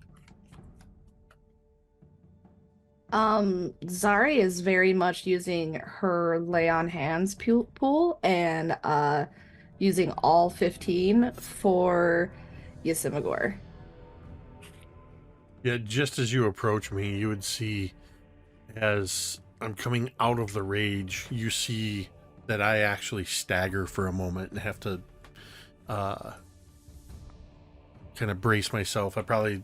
Zaari is very much using her lay on hands pool and using all 15 for Yrsimagor. Yeah, just as you approach me, you would see, as I'm coming out of the rage, you see that I actually stagger for a moment and have to kind of brace myself. I probably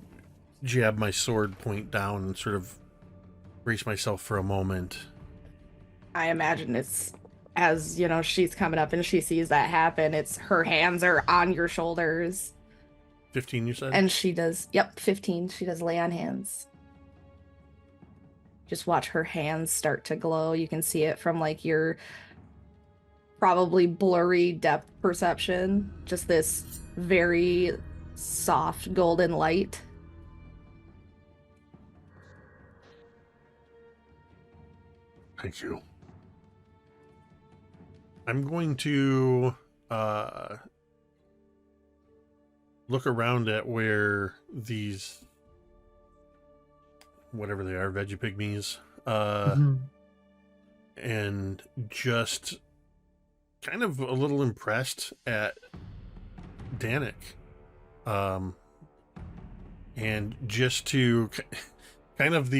jab my sword point down and sort of brace myself for a moment. I imagine it's as, she's coming up and she sees that happen, it's her hands are on your shoulders. 15, you said? And she does, 15. She does lay on hands. Just watch her hands start to glow. You can see it from like your probably blurry depth perception. Just this very soft golden light. Thank you. I'm going to look around at where these, whatever they are, veggie pygmies, and just kind of a little impressed at Dannek. And just to kind of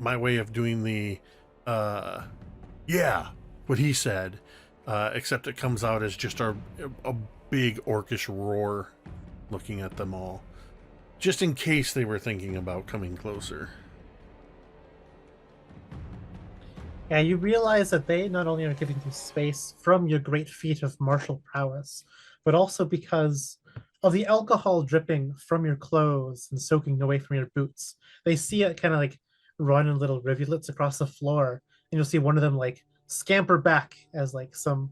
my way of doing the yeah, what he said, except it comes out as just a big orcish roar looking at them all, just in case they were thinking about coming closer. Yeah, you realize that they not only are giving you space from your great feat of martial prowess, but also because of the alcohol dripping from your clothes and soaking away from your boots. They see it kind of like run in little rivulets across the floor, and you'll see one of them like scamper back as like some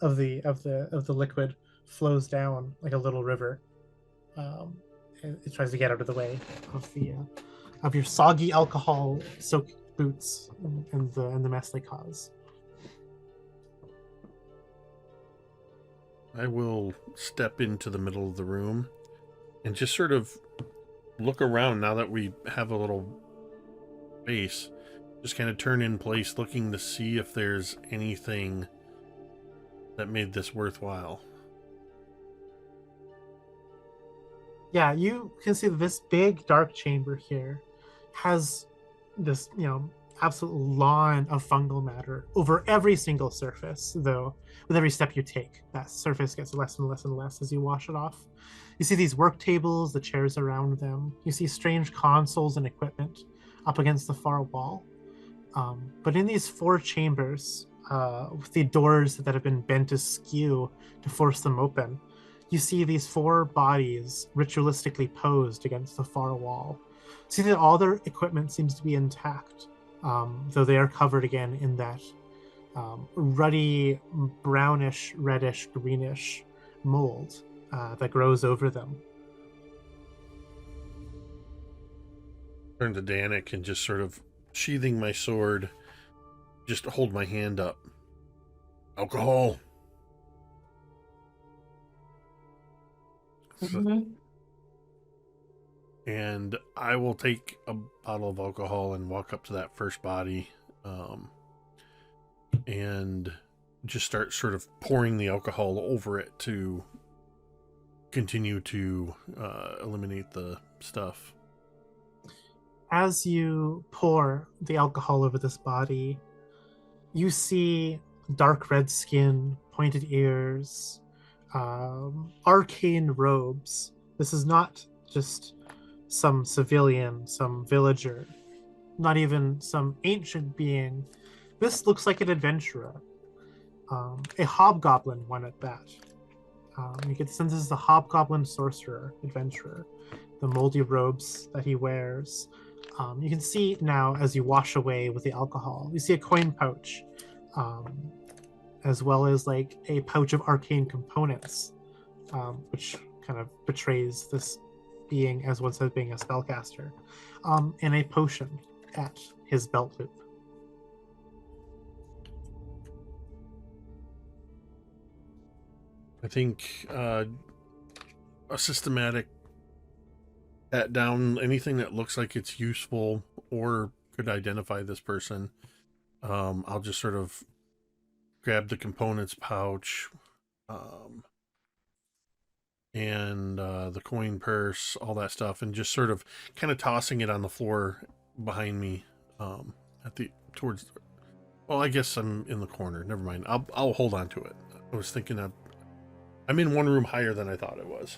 of the liquid flows down like a little river. It tries to get out of the way of your soggy alcohol soaked boots and the mess they cause. I will step into the middle of the room and just sort of look around now that we have a little base. Just kind of turn in place, looking to see if there's anything that made this worthwhile. Yeah, you can see that this big dark chamber here has this, absolute lawn of fungal matter over every single surface, though with every step you take, that surface gets less and less and less as you wash it off. You see these work tables, the chairs around them. You see strange consoles and equipment up against the far wall. But in these 4 chambers, with the doors that have been bent askew to force them open, you see these 4 bodies ritualistically posed against the far wall. See that all their equipment seems to be intact, though they are covered again in that ruddy, brownish, reddish, greenish mold that grows over them. Turn to Dannek and just sort of sheathing my sword, just hold my hand up. Alcohol. And I will take a bottle of alcohol and walk up to that first body, and just start sort of pouring the alcohol over it to continue to eliminate the stuff. As you pour the alcohol over this body, you see dark red skin, pointed ears, arcane robes. This is not just some civilian, some villager, not even some ancient being. This looks like an adventurer, a hobgoblin one at that. You get the sense this is the hobgoblin sorcerer adventurer, the moldy robes that he wears. You can see now as you wash away with the alcohol, you see a coin pouch, as well as like a pouch of arcane components, which kind of betrays this being, as one said, being a spellcaster, and a potion at his belt loop. I think a systematic pat down anything that looks like it's useful or could identify this person. I'll just sort of grab the components pouch, and the coin purse, all that stuff, and just sort of kind of tossing it on the floor behind me, at the towards. Well, I guess I'm in the corner. Never mind. I'll hold on to it. I was thinking I'm in one room higher than I thought it was.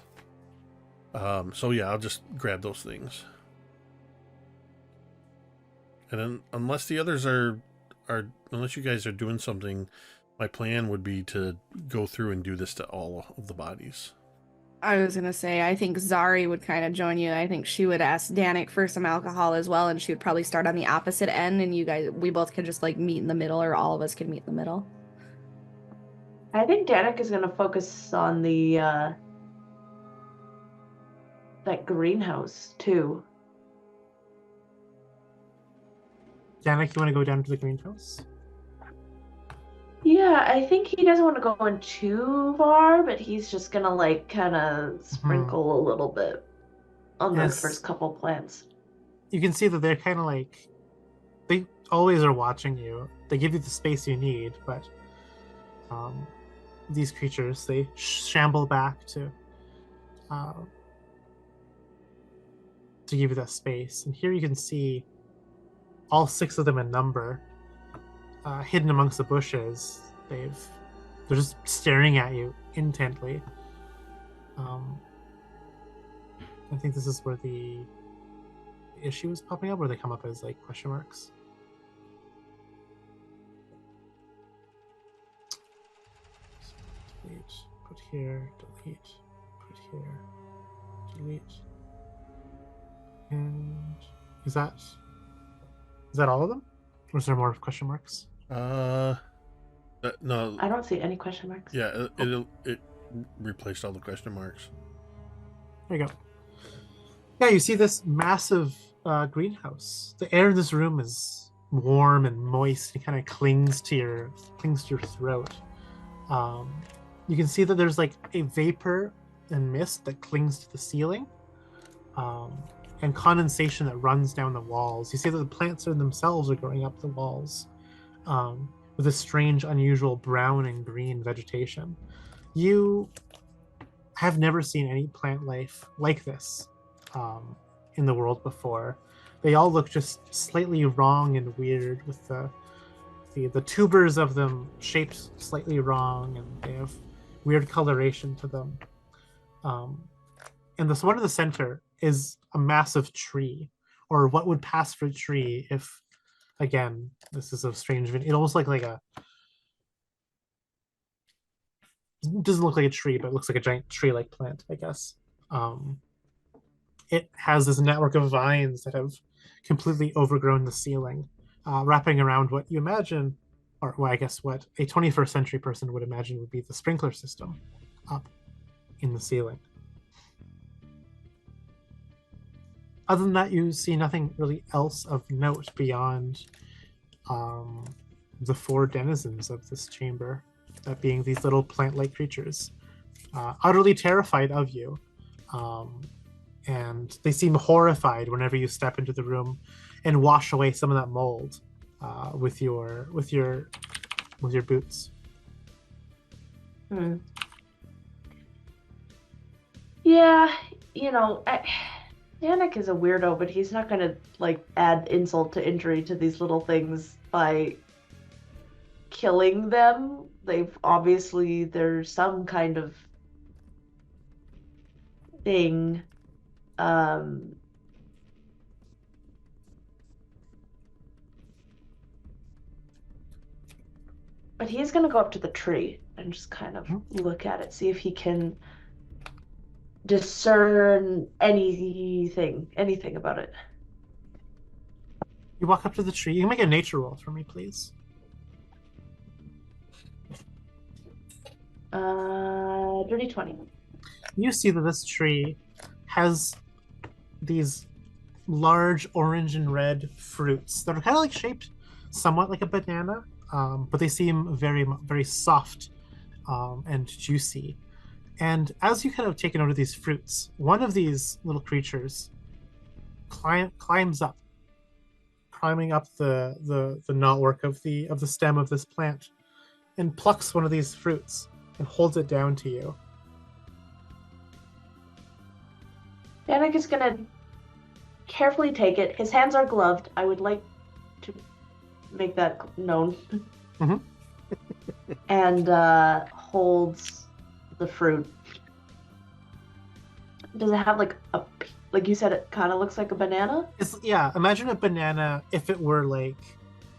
So yeah, I'll just grab those things. And then, unless the others unless you guys are doing something, my plan would be to go through and do this to all of the bodies. I was gonna say, I think Zaari would kind of join you. I think she would ask Dannek for some alcohol as well, and she would probably start on the opposite end, and we both could just like meet in the middle, or all of us could meet in the middle. I think Dannek is gonna focus on the that greenhouse too. Dannek, you want to go down to the greenhouse? Yeah, I think he doesn't want to go in too far, but he's just gonna like kind of sprinkle a little bit on those first couple plants. You can see that they're kind of like, they always are watching you. They give you the space you need, but these creatures, they shamble back to give you that space. And here you can see all 6 of them in number, hidden amongst the bushes. They're just staring at you intently. I think this is where the issue is popping up, where they come up as like question marks. Delete, put here, delete, put here, delete. And is that all of them? Or is there more question marks? No. I don't see any question marks. Yeah, it replaced all the question marks. There you go. Yeah, you see this massive greenhouse. The air in this room is warm and moist. It kind of clings to your throat. You can see that there's like a vapor and mist that clings to the ceiling, and condensation that runs down the walls. You see that the plants themselves are growing up the walls, with a strange, unusual brown and green vegetation. You have never seen any plant life like this in the world before. They all look just slightly wrong and weird, with the tubers of them shaped slightly wrong, and they have weird coloration to them. And this one in the center is a massive tree, or what would pass for a tree if, again, this is a strange it almost like a, it doesn't look like a tree, but it looks like a giant tree-like plant, I guess. It has this network of vines that have completely overgrown the ceiling, wrapping around what you imagine, or well, I guess what a 21st century person would imagine would be the sprinkler system up in the ceiling. Other than that, you see nothing really else of note beyond the 4 denizens of this chamber, that being these little plant-like creatures, utterly terrified of you, and they seem horrified whenever you step into the room and wash away some of that mold with your boots. Yeah, Dannek is a weirdo, but he's not gonna like add insult to injury to these little things by killing them. There's some kind of thing. But he's gonna go up to the tree and just kind of look at it, see if he can discern anything about it. You walk up to the tree. You can make a nature roll for me, please. Dirty 20. You see that this tree has these large orange and red fruits that are kind of like shaped somewhat like a banana, but they seem very, very soft and juicy. And as you kind of take note of these fruits, one of these little creatures climbs up, climbing up the knotwork of the stem of this plant, and plucks one of these fruits and holds it down to you. Dannek is gonna carefully take it. His hands are gloved. I would like to make that known. Mhm. And holds the fruit. Does it have like you said, it kind of looks like a banana? Yeah, imagine a banana if it were like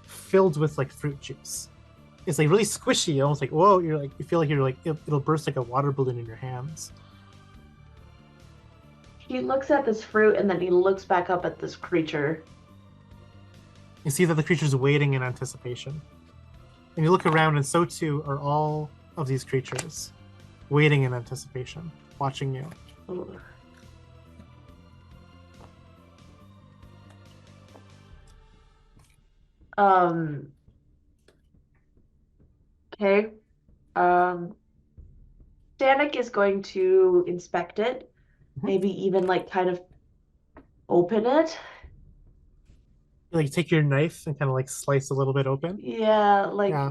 filled with like fruit juice. It's like really squishy, almost like, whoa, you feel like you're like it'll burst like a water balloon in your hands. He looks at this fruit and then he looks back up at this creature. You see that the creature's waiting in anticipation. And you look around, and so too are all of these creatures, waiting in anticipation, watching you. Ooh. Okay. Dannek is going to inspect it, maybe even like kind of open it. You like take your knife and kind of like slice a little bit open. Yeah, Yeah.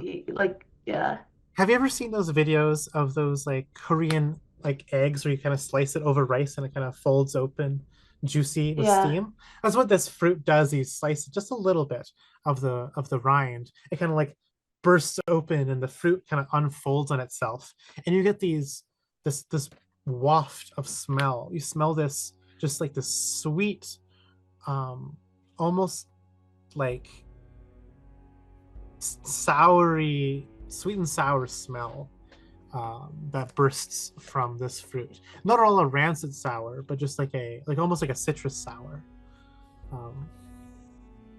yeah. Have you ever seen those videos of those like Korean like eggs where you kind of slice it over rice and it kind of folds open, juicy with Yeah. steam? That's what this fruit does. You slice just a little bit of the rind. It kind of like bursts open and the fruit kind of unfolds on itself, and you get this waft of smell. You smell this just like this sweet, almost like soury, sweet and sour smell that bursts from this fruit. Not all a rancid sour, but just like almost like a citrus sour.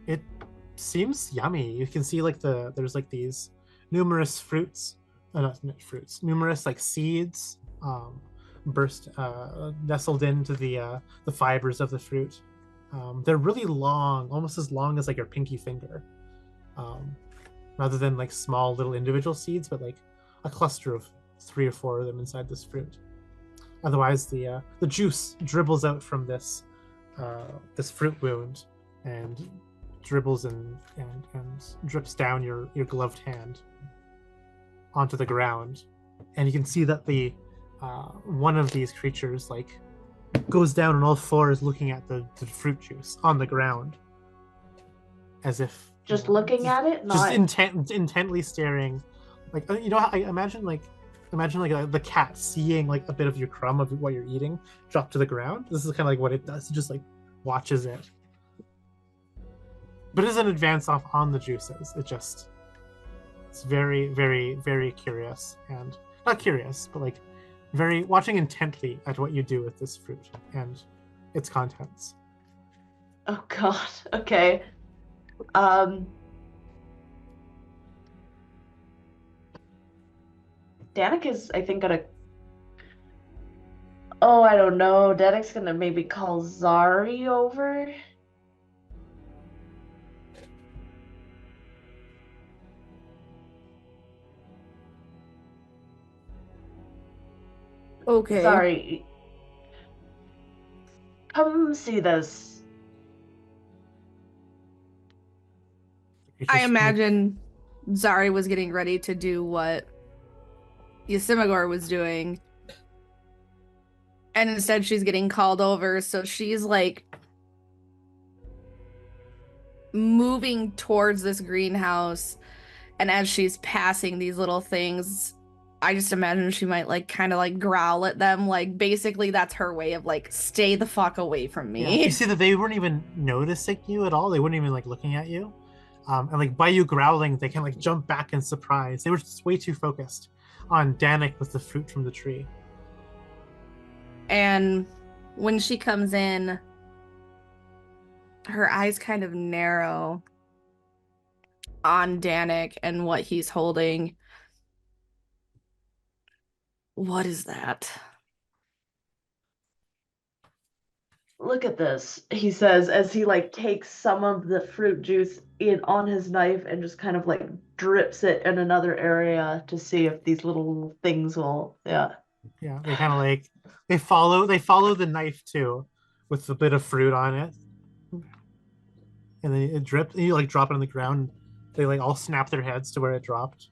It seems yummy. You can see like there's like these numerous fruits, not fruits, numerous like seeds nestled into the fibers of the fruit. They're really long, almost as long as like your pinky finger. Rather than like small little individual seeds, but like a cluster of 3 or 4 of them inside this fruit. Otherwise, the juice dribbles out from this fruit wound and dribbles and drips down your gloved hand onto the ground, and you can see that the one of these creatures like goes down on all fours, looking at the fruit juice on the ground, as if Just looking at it, not intently staring, like I imagine like the cat seeing like a bit of your crumb of what you're eating drop to the ground. This is kind of like what it does. It just like watches it, but it doesn't advance off on the juices. It's very, very, very curious, and not curious, but like very watching intently at what you do with this fruit and its contents. Oh God. Okay. Dannek is, I think, gonna. Oh, I don't know. Dannek's gonna maybe call Zaari over. Okay. Zaari, come see this. I imagine Zaari was getting ready to do what Yrsimagor was doing. And instead she's getting called over, so she's like moving towards this greenhouse, and as she's passing these little things, I just imagine she might like kind of like growl at them, like basically that's her way of like stay the fuck away from me. Yeah. You see that they weren't even noticing you at all. They weren't even like looking at you, and like by you growling, they can like jump back in surprise. They were just way too focused on Dannek with the fruit from the tree. And when she comes in, her eyes kind of narrow on Dannek and what he's holding. What is that? look at this, he says as he like takes some of the fruit juice in on his knife and just kind of like drips it in another area to see if these little things will, yeah. Yeah, they kind of like they follow the knife too, with a bit of fruit on it, and then it drips. And you like drop it on the ground. They like all snap their heads to where it dropped,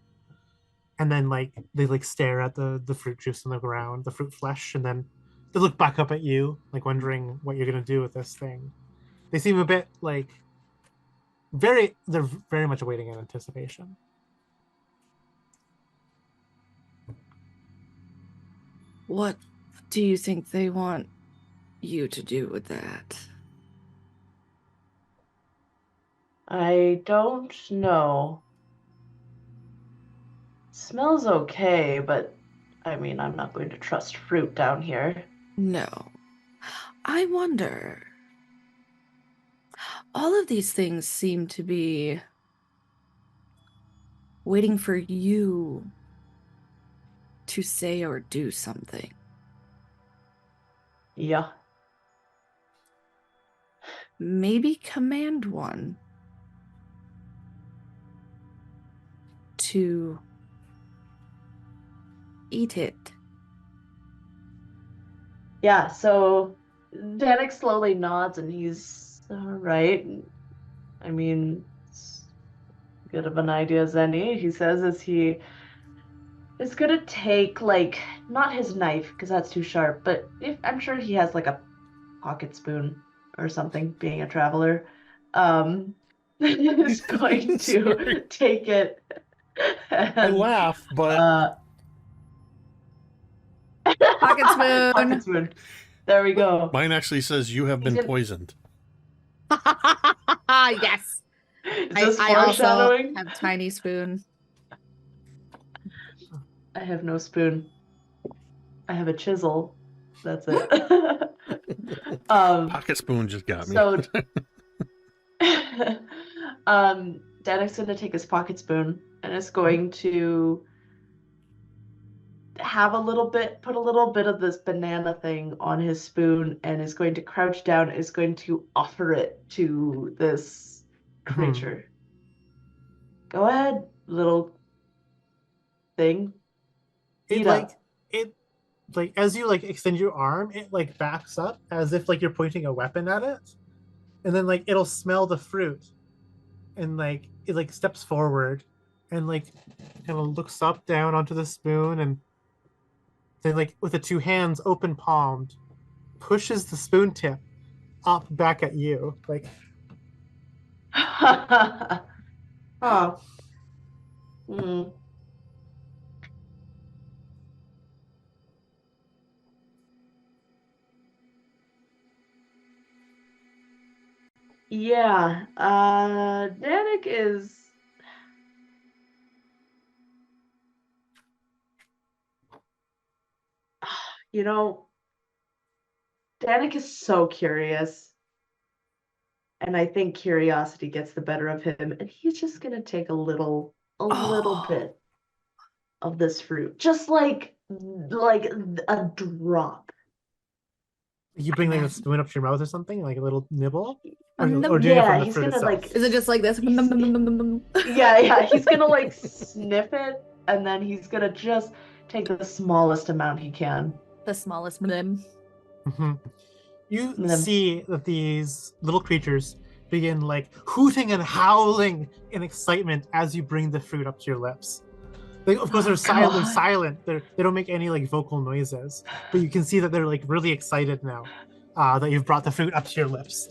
and then like they like stare at the fruit juice on the ground, the fruit flesh, and then they look back up at you, like wondering what you're gonna do with this thing. They seem a bit like they're very much waiting in anticipation. What do you think they want you to do with that? I don't know. Smells okay, but I mean, I'm not going to trust fruit down here. No. I wonder. All of these things seem to be waiting for you to say or do something. Yeah. Maybe command one to eat it. Yeah, so Dannek slowly nods and he's all right. I mean, it's good of an idea as any, he says as he is gonna take, like, not his knife, because that's too sharp, but I'm sure he has, like, a pocket spoon or something, being a traveler. Is going to Sorry. take it I and, laugh, but Pocket spoon. pocket spoon. There we go. mine actually says you have been gonna- poisoned. Yes. Is this I also foreshadowing? have tiny spoon. I have no spoon. I have a chisel. That's it. Pocket spoon just got me. So, Dannek's going to take his pocket spoon and is going to have put a little bit of this banana thing on his spoon and is going to crouch down, is going to offer it to this creature. Go ahead, little thing. It Eat like up. it like as you like extend your arm, it like backs up as if like you're pointing a weapon at it, and then like it'll smell the fruit, and like it like steps forward, and like kind of looks up down onto the spoon, and then like with the two hands open palmed, pushes the spoon tip up back at you, like Oh. Hmm. Yeah, Dannek is you know, Dannek is so curious, and I think curiosity gets the better of him, and he's just gonna take a little bit of this fruit, just like a drop. you bring like a spoon up to your mouth or something, like a little nibble, or Num- doing it Yeah, from the he's fruit gonna itself. like Is it just like this? yeah, he's gonna like sniff it, and then he's gonna just take the smallest amount he can. The smallest limb. You Them. see that these little creatures begin like hooting and howling in excitement as you bring the fruit up to your lips. They, of course, they're God. silent. They don't make any like vocal noises, but you can see that they're like really excited now that you've brought the fruit up to your lips.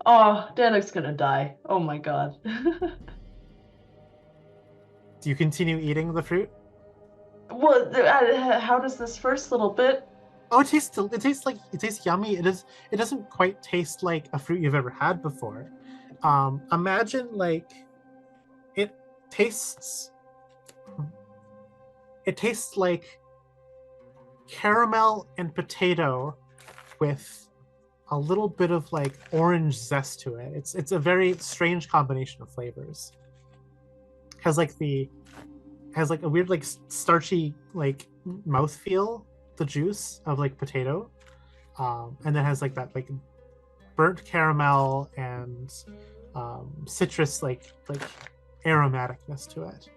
Oh, Dannek's gonna die. Oh my god. Do you continue eating the fruit? Well, how does this first little bit? Oh, it tastes yummy. It doesn't quite taste like a fruit you've ever had before. Imagine like it tastes like caramel and potato with a little bit of like orange zest to it. It's a very strange combination of flavors. Has like a weird like starchy like mouthfeel, the juice of like potato, and then has like that like burnt caramel and citrus like aromaticness to it,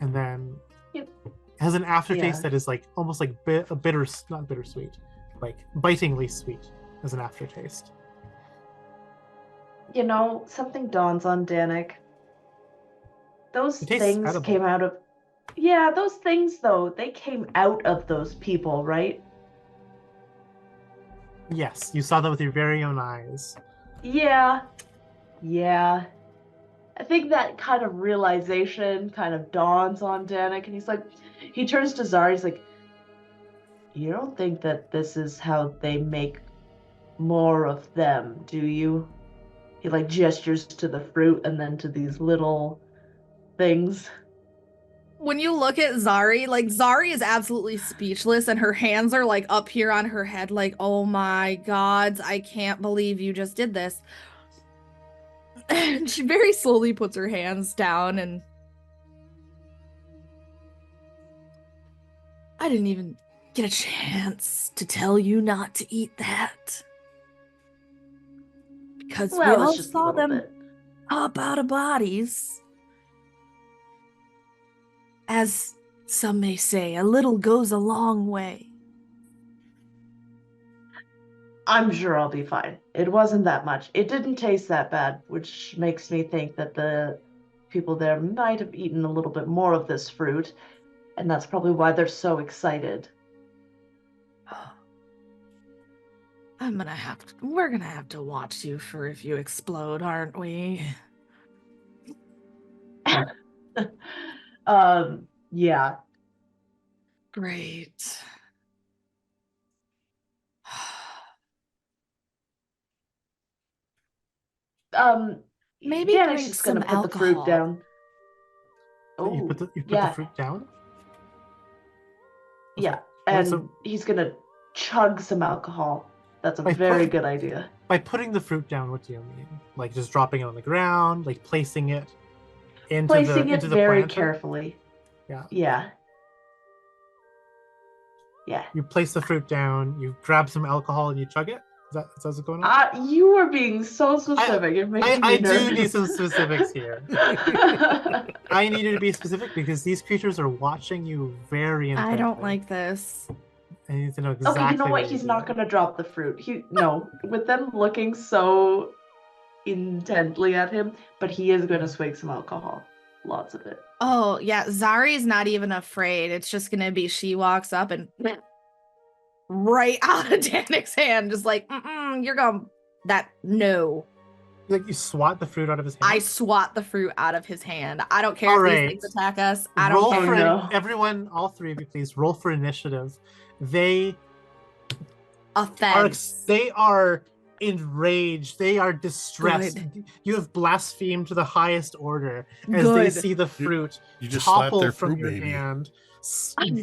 and then Yep. it has an aftertaste Yeah. that is like almost like a bitter, not bittersweet, like bitingly sweet as an aftertaste. You know, something dawns on Dannek. Those It tastes things edible. came out of. Yeah, those things, though, they came out of those people, right? Yes, you saw that with your very own eyes. Yeah. Yeah. I think that kind of realization kind of dawns on Dannek, and he's like, he turns to Zaari, he's like, you don't think that this is how they make more of them, do you? He like gestures to the fruit and then to these little things. When you look at Zaari, like Zaari is absolutely speechless and her hands are like up here on her head like, "Oh my gods, I can't believe you just did this." And she very slowly puts her hands down and I didn't even get a chance to tell you not to eat that. Because we Well, all it's just a saw little them bit. pop out of bodies. As some may say, a little goes a long way. I'm sure I'll be fine. It wasn't that much. It didn't taste that bad, which makes me think that the people there might have eaten a little bit more of this fruit, and that's probably why they're so excited. We're gonna have to watch you for if you explode, aren't we? Yeah. Great. Maybe Dannek's drink just gonna some put the fruit alcohol. down. You Oh, put the yeah, fruit down. yeah, Okay, and so he's gonna chug some alcohol. That's a By very put- good idea. by putting the fruit down, what do you mean? Like just dropping it on the ground, like placing it into Placing it the very planter? carefully. Yeah. Yeah. Yeah. You place the fruit down, you grab some alcohol, and you chug it. Is that what's going on? You are being so specific. It makes me I nervous. do need some specifics here. I need you to be specific because these creatures are watching you very intently. I don't like this. I need to know exactly. Okay, you know what? you're He's not doing. gonna drop the fruit. No, with them looking so intently at him, but he is gonna swig some alcohol. Lots of it. Oh, yeah, Zari's not even afraid. It's just gonna be she walks up and right out of Dannek's hand, just like, you're gonna no. Like you swat the fruit out of his hand. I swat the fruit out of his hand. I don't care All if right. these things attack us. I don't roll care. for no. everyone. All three of you, please roll for initiative. They Offense. they are enraged. They are distressed. Good. You have blasphemed to the highest order as Good. they see the fruit You just slapped topple their from fruit your baby. hand,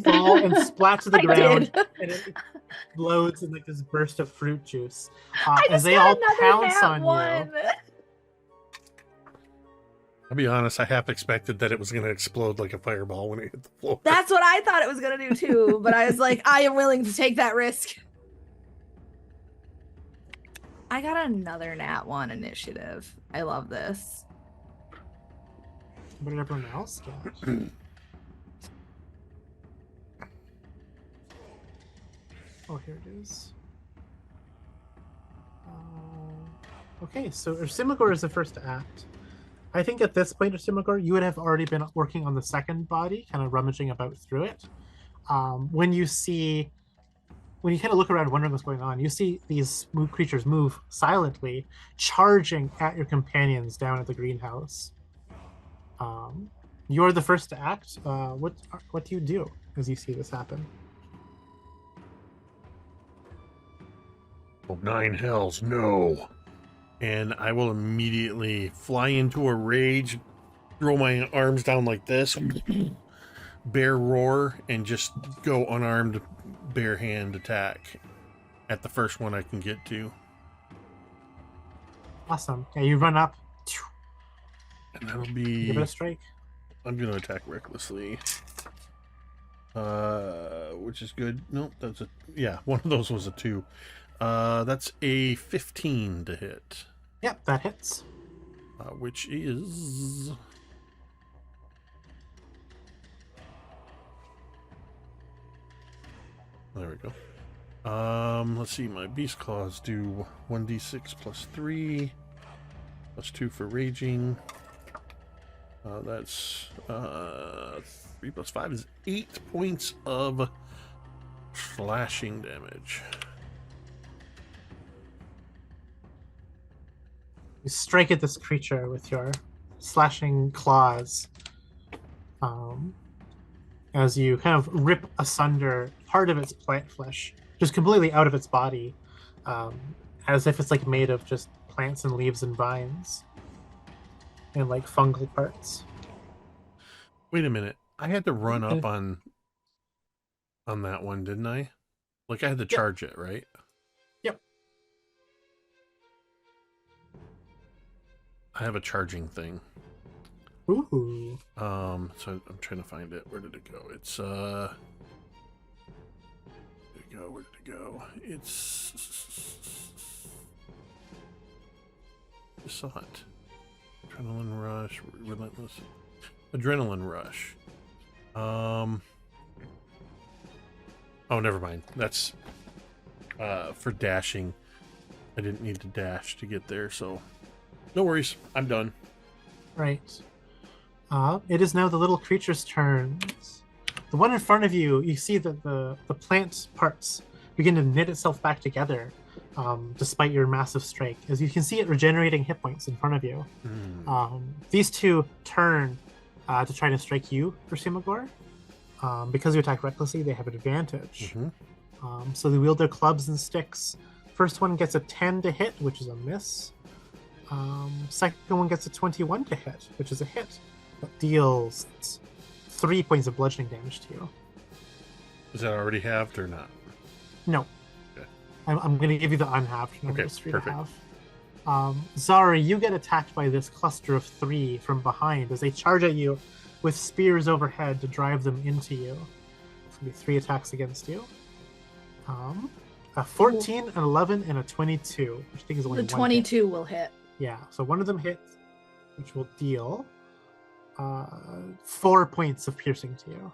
fall and splat to the I ground, did. and it explodes in like this burst of fruit juice. I As just they got all another pounce nat on one. you. I'll be honest, I half expected that it was going to explode like a fireball when it hit the floor. That's what I thought it was gonna do too, but I was like, I am willing to take that risk. I got another nat 1 initiative. I love this. What did everyone else get? Oh, here it is. Okay, so Yrsimagor is the first to act. I think at this point, Yrsimagor, you would have already been working on the second body, kind of rummaging about through it. When you kind of look around wondering what's going on, you see these creatures move silently, charging at your companions down at the greenhouse. You're the first to act. What do you do as you see this happen? Oh, 9 hells, no. And I will immediately fly into a rage, throw my arms down like this, bear roar, and just go unarmed bare hand attack at the first one I can get to. Awesome. Yeah, you run up, And that'll give be... it a strike. I'm going to attack recklessly. Which is good. Nope, that's a... Yeah, one of those was a 2. That's a 15 to hit. Yep, that hits. Which is... There we go. Let's see, my Beast Claws do 1d6 plus 3, plus 2 for raging. That's 3 plus 5 is 8 points of slashing damage. You strike at this creature with your slashing claws. As you kind of rip asunder part of its plant flesh, just completely out of its body, as if it's like made of just plants and leaves and vines and like fungal parts. Wait a minute. I had to run up on that one, didn't I? Like I had to charge it, right? Yep. I have a charging thing. Ooh. So I'm trying to find it. Where did it go? It's where did it go? It's I saw it. Adrenaline rush, relentless. Adrenaline rush. Oh, never mind. That's for dashing. I didn't need to dash to get there, so no worries. I'm done. Right. It is now the little creature's turns. The one in front of you, you see that the plant parts begin to knit itself back together, despite your massive strike. As you can see it regenerating hit points in front of you. These two turn to try to strike you, Yrsimagor. Because you attack recklessly, they have an advantage. So they wield their clubs and sticks. First one gets a 10 to hit, which is a miss. Second one gets a 21 to hit, which is a hit. But deals 3 points of bludgeoning damage to you. Is that already halved or not? No. Okay. I'm going to give you the unhalved numbers for you perfect. to have. Zaari, you get attacked by this cluster of 3 from behind as they charge at you with spears overhead to drive them into you. It's going to be 3 attacks against you. A 14, an 11, and a 22, which I think is only The one hit. 22 will hit. Yeah, so one of them hits, which will deal 4 points of piercing to you.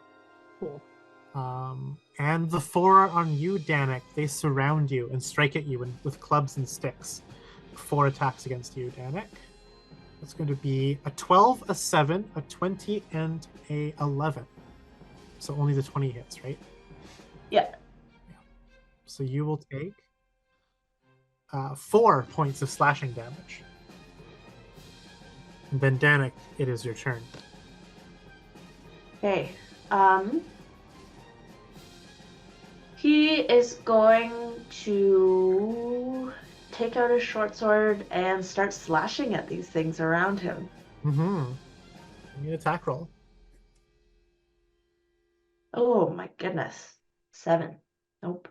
Cool. And the 4 on you, Dannek, they surround you and strike at you with clubs and sticks. 4 attacks against you, Dannek. That's going to be a 12, a 7, a 20, and a 11. So only the 20 hits, right? Yeah. So you will take 4 points of slashing damage. And then Dannek, it is your turn. Okay. He is going to take out his short sword and start slashing at these things around him. Mm-hmm. Give me an attack roll. Oh my goodness. 7. Nope.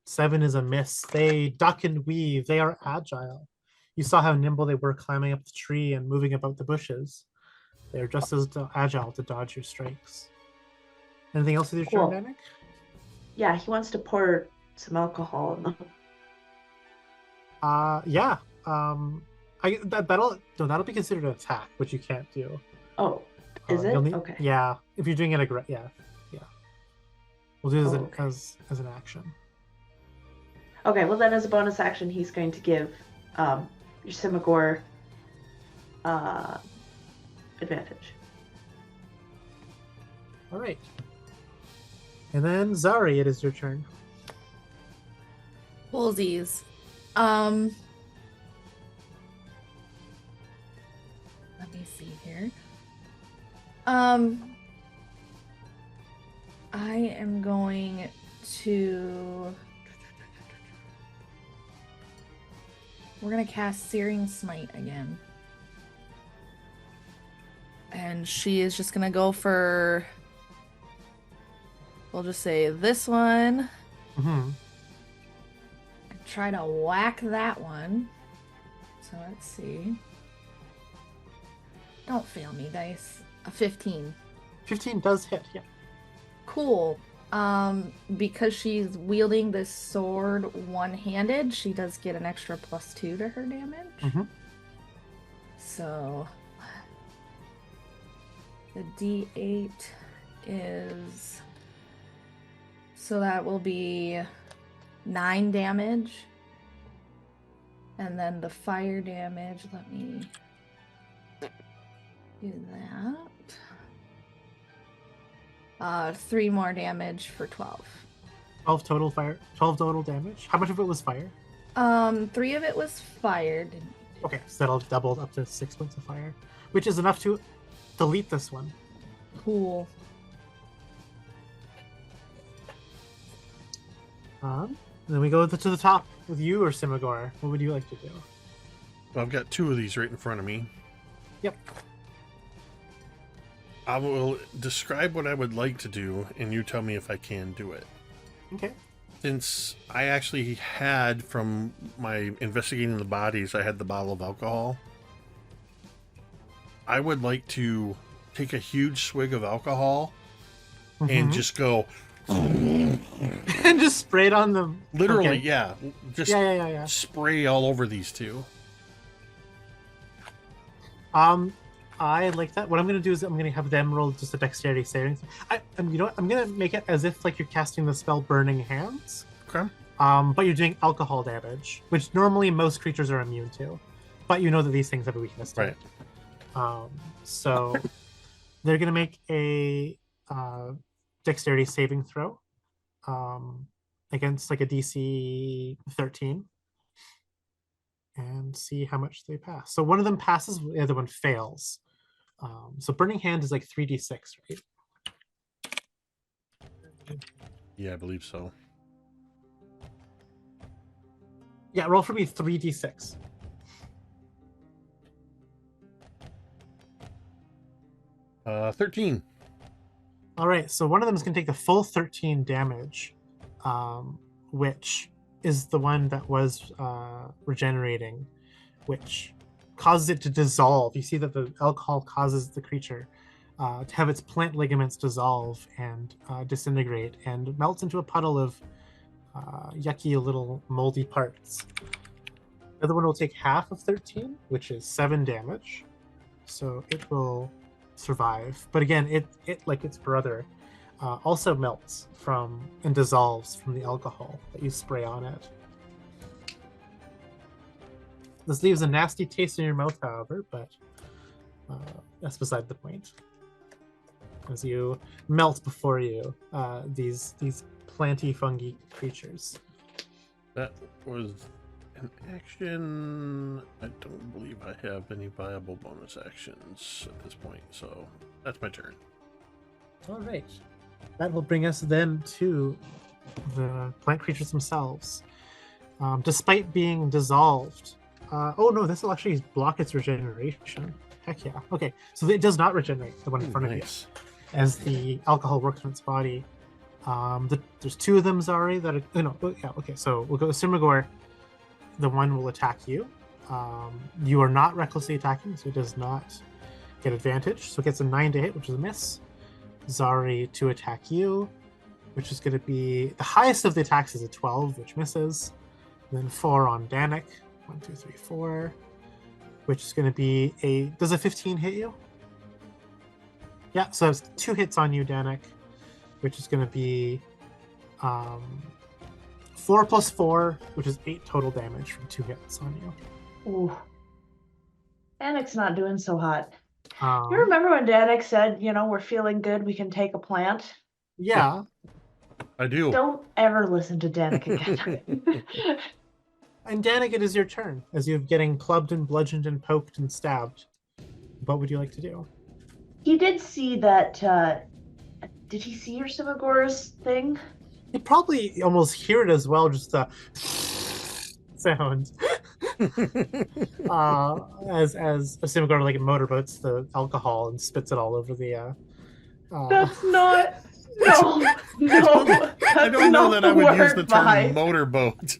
7 is a miss. They duck and weave. They are agile. You saw how nimble they were climbing up the tree and moving about the bushes. They're just as agile to dodge your strikes. Anything else with your Cool. turn, Dannek? Yeah, he wants to pour some alcohol in them. Yeah. That'll be considered an attack, which you can't do. Oh, is it? You'll need- Okay. Yeah, if you're doing it, yeah. We'll do this Okay. as an action. Okay, well then as a bonus action, he's going to give Yrsimagor advantage. All right. And then Zaari, it is your turn. Bullsies. Let me see here. I am going to... We're going to cast Searing Smite again. And she is just going to go for... We'll just say this one. Mm-hmm. Try to whack that one. So let's see. Don't fail me, dice. A 15. 15 does hit, yeah. Cool. Because she's wielding this sword one-handed, she does get an extra +2 to her damage. Mm-hmm. So the D8 is, so that will be 9 damage. And then the fire damage, let me do that. 3 more damage for 12. 12 total fire. 12 total damage. How much of it was fire? 3 of it was fired. Okay, so that'll double up to 6 points of fire, which is enough to delete this one. Cool. Then we go to the top with you, Yrsimagor. What would you like to do? I've got 2 of these right in front of me. Yep. I will describe what I would like to do, and you tell me if I can do it. Okay. Since I actually had, from my investigating the bodies, I had the bottle of alcohol. I would like to take a huge swig of alcohol and just go... and just spray it on them. Literally, Okay. yeah. Just Yeah. spray all over these 2. I like that. What I'm going to do is I'm going to have them roll just a dexterity saving. You know what? I'm going to make it as if like you're casting the spell Burning Hands. Okay. But you're doing alcohol damage, which normally most creatures are immune to. But you know that these things have a weakness to Right. it. So they're going to make a dexterity saving throw against like a DC 13 and see how much they pass. So one of them passes, the other one fails. So Burning Hand is like 3d6, right? Yeah, I believe so. Yeah, roll for me 3d6. Uh, 13. All right, so one of them is going to take the full 13 damage, which is the one that was regenerating, which causes it to dissolve. You see that the alcohol causes the creature to have its plant ligaments dissolve and disintegrate and melts into a puddle of yucky little moldy parts. The other one will take half of 13, which is 7 damage. So it will survive. But again, it like its brother, also melts from and dissolves from the alcohol that you spray on it. This leaves a nasty taste in your mouth, however, but that's beside the point. As you melt before you, these planty fungi creatures. That was an action. I don't believe I have any viable bonus actions at this point, so that's my turn. All right. That will bring us then to the plant creatures themselves. Despite being dissolved, oh no, this will actually block its regeneration. Heck yeah. Okay, so it does not regenerate, the one in front of you, as the alcohol works in its body. There's 2 of them, Zaari, that are, no, yeah, okay, so we'll go with Yrsimagor. The one will attack you. You are not recklessly attacking, so it does not get advantage. So it gets a 9 to hit, which is a miss. Zaari to attack you, which is going to be the highest of the attacks is a 12, which misses. And then 4 on Dannek. 1, 2, 3, 4, which is going to be a. Does a 15 hit you? Yeah, so it's 2 hits on you, Dannek, which is going to be 4 plus 4, which is 8 total damage from 2 hits on you. Ooh. Dannek's not doing so hot. Um, You remember when Dannek said, we're feeling good, we can take a plant? Yeah. I do. Don't ever listen to Dannek again. And Dannek, it is your turn, as you're getting clubbed and bludgeoned and poked and stabbed. What would you like to do? He did see that, did he see Yrsimagor's thing? You probably almost hear it as well, just the sound. As Yrsimagor like motorboats the alcohol and spits it all over the That's not. No. I don't know that I would use the term motorboat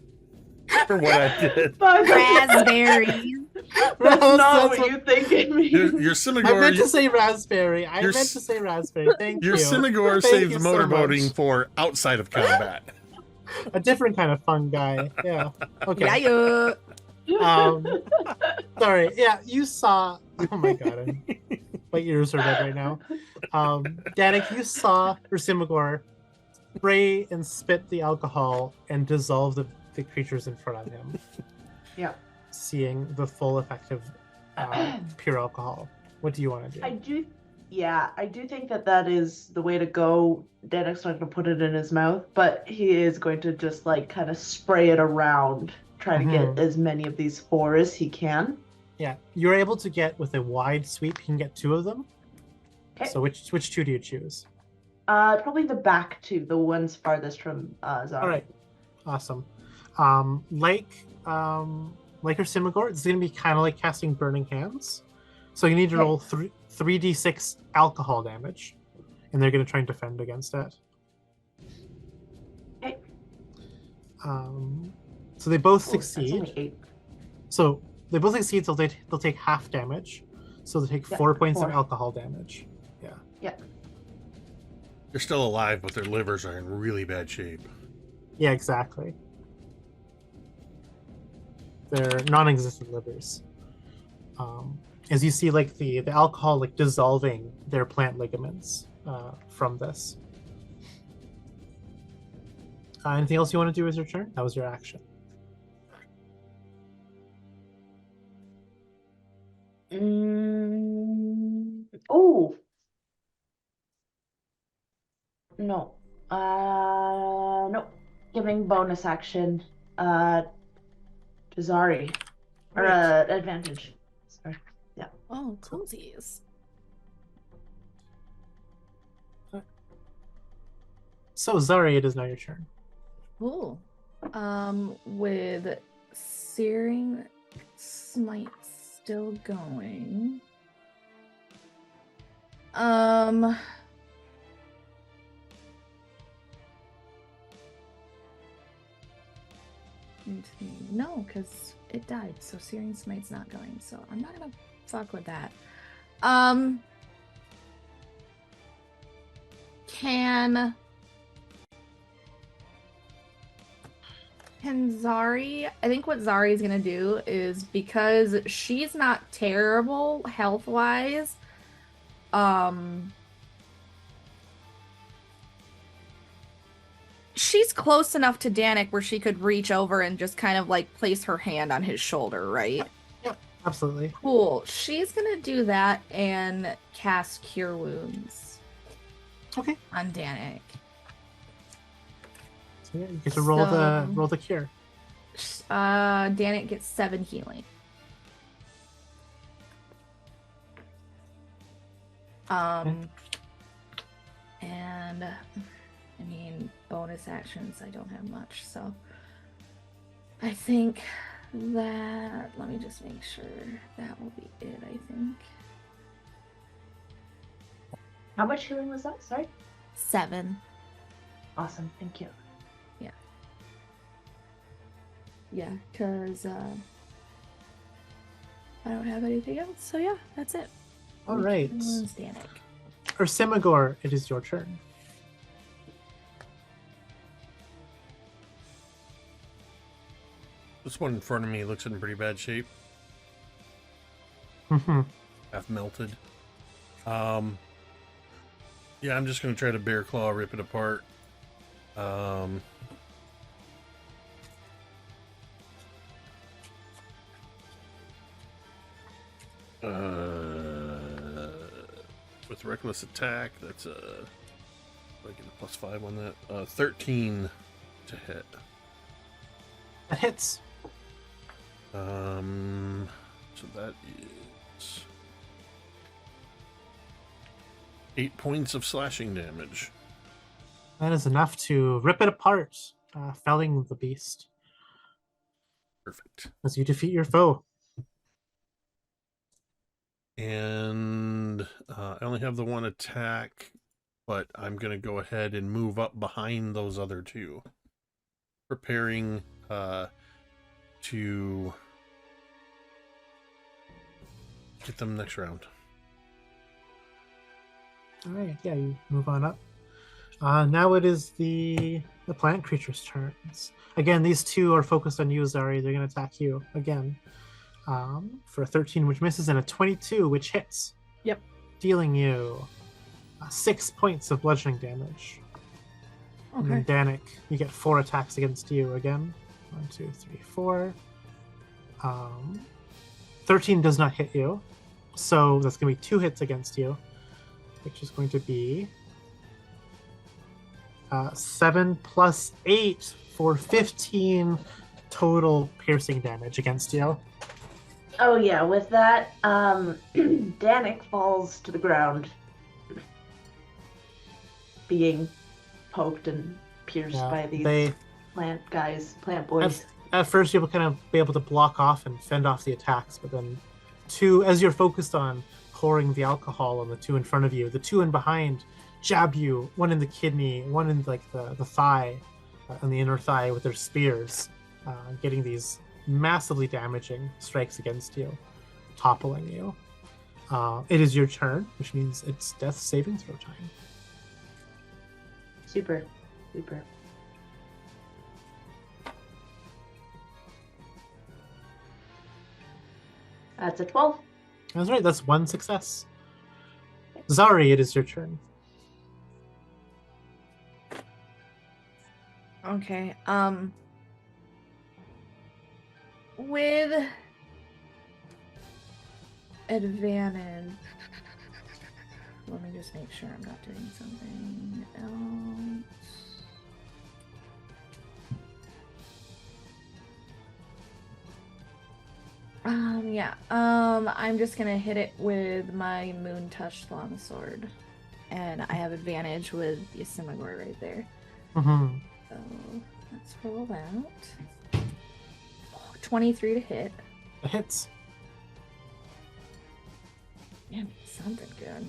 for what I did. But Raspberries. That's not That's what you think it means. Your I meant to Yrsimagor, say raspberry. I Your meant to say raspberry. Thank your you. Yrsimagor Thank saves you so motorboating much. for outside of combat. A different kind of fun guy. Yeah. Okay. Yeah. Sorry. Yeah, you saw. Oh my god, my ears are red right now. Dannek, you saw Yrsimagor spray and spit the alcohol and dissolve the creatures in front of him. Yeah. Seeing the full effect of pure alcohol. What do you want to do? I do think that is the way to go. Dannek's not going to put it in his mouth, but he is going to just like kind of spray it around, try to get as many of these four as he can. Yeah, you're able to get with a wide sweep. You can get 2 of them. Okay. So which 2 do you choose? Probably the back 2, the ones farthest from Zaari. All right, awesome. Like Yrsimagor, it's going to be kind of like casting Burning Hands. So you need to roll 3d6 alcohol damage, and they're going to try and defend against that. Okay. So they both That's succeed. only 8. So they both succeed, so they'll take half damage. So they take 4 points of 4. alcohol damage. Yeah. Yeah. They're still alive, but their livers are in really bad shape. Yeah, exactly. They're non-existent livers. As you see, like the alcohol like dissolving their plant ligaments from this. Anything else you want to do as your turn? That was your action. Oh. No. No. Giving bonus action to Zaari. Or Right. advantage. Sorry. Yeah. Oh, coolsies. So Zaari, it is now your turn. Cool. With Searing Smite still going. No, because it died, so Searing Smite's not going, so I'm not gonna fuck with that. Can Zaari, I think what Zaari is gonna do is, because she's not terrible health-wise, she's close enough to Dannek where she could reach over and just kind of like place her hand on his shoulder, right? Yep, absolutely. Cool. She's gonna do that and cast Cure Wounds. Okay. On Dannek. So yeah, you get to roll the cure. Dannek gets 7 healing. And I mean, bonus actions, I don't have much, so I think that, let me just make sure that will be it, I think. How much healing was that? Sorry? 7. Awesome. Thank you. Yeah, because I don't have anything else, so yeah, that's it. All right. Dannek. Yrsimagor, it is your turn. This one in front of me looks in pretty bad shape. Half melted. Yeah, I'm just gonna try to bear claw rip it apart. With reckless attack, that's I get a +5 on that. 13 to hit. That hits. So that is 8 points of slashing damage. That is enough to rip it apart, felling the beast. Perfect. As you defeat your foe. And I only have the one attack, but I'm going to go ahead and move up behind those other two. Preparing to get them next round. All right, yeah, you move on up. Now it is the plant creatures' turns. Again, these two are focused on you, Zaari. They're going to attack you again for a 13, which misses, and a 22, which hits. Yep. Dealing you 6 points of bludgeoning damage. And Okay. then Dannek, you get 4 attacks against you again. 1, 2, 3, 4. 13 does not hit you, so that's going to be 2 hits against you, which is going to be 7 plus 8 for 15 total piercing damage against you. Oh yeah, with that, Dannek falls to the ground, being poked and pierced by these plant boys. At first, you'll kind of be able to block off and fend off the attacks, but then as you're focused on pouring the alcohol on the 2 in front of you, the 2 in behind jab you, one in the kidney, one in like the thigh, and the inner thigh with their spears, getting these massively damaging strikes against you, toppling you. It is your turn, which means it's death saving throw time. Super. That's a 12. That's right, that's 1 success. Zaari, it is your turn. Okay. With advantage. Let me just make sure I'm not doing something else. Yeah. I'm just gonna hit it with my Moon Touch Longsword. And I have advantage with Yrsimagor right there. Mm-hmm. So let's roll out. 23 to hit. It hits. Yeah, something good.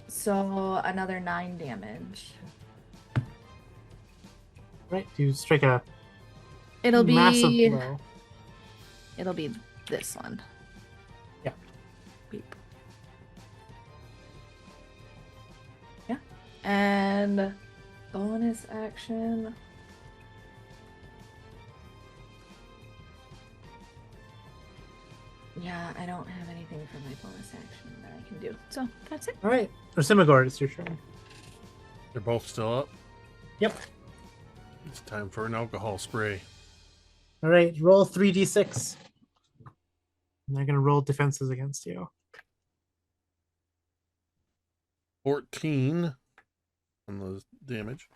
So another 9 damage. Right, you strike a It'll massive be blow. It'll be this one. Yeah. Beep. Yeah. And bonus action. Yeah, I don't have anything for my bonus action that I can do. So that's it. All right, Yrsimagor, it's your turn. They're both still up. Yep. It's time for an alcohol spray. All right, roll 3d6. And they're going to roll defenses against you. 14 on the damage.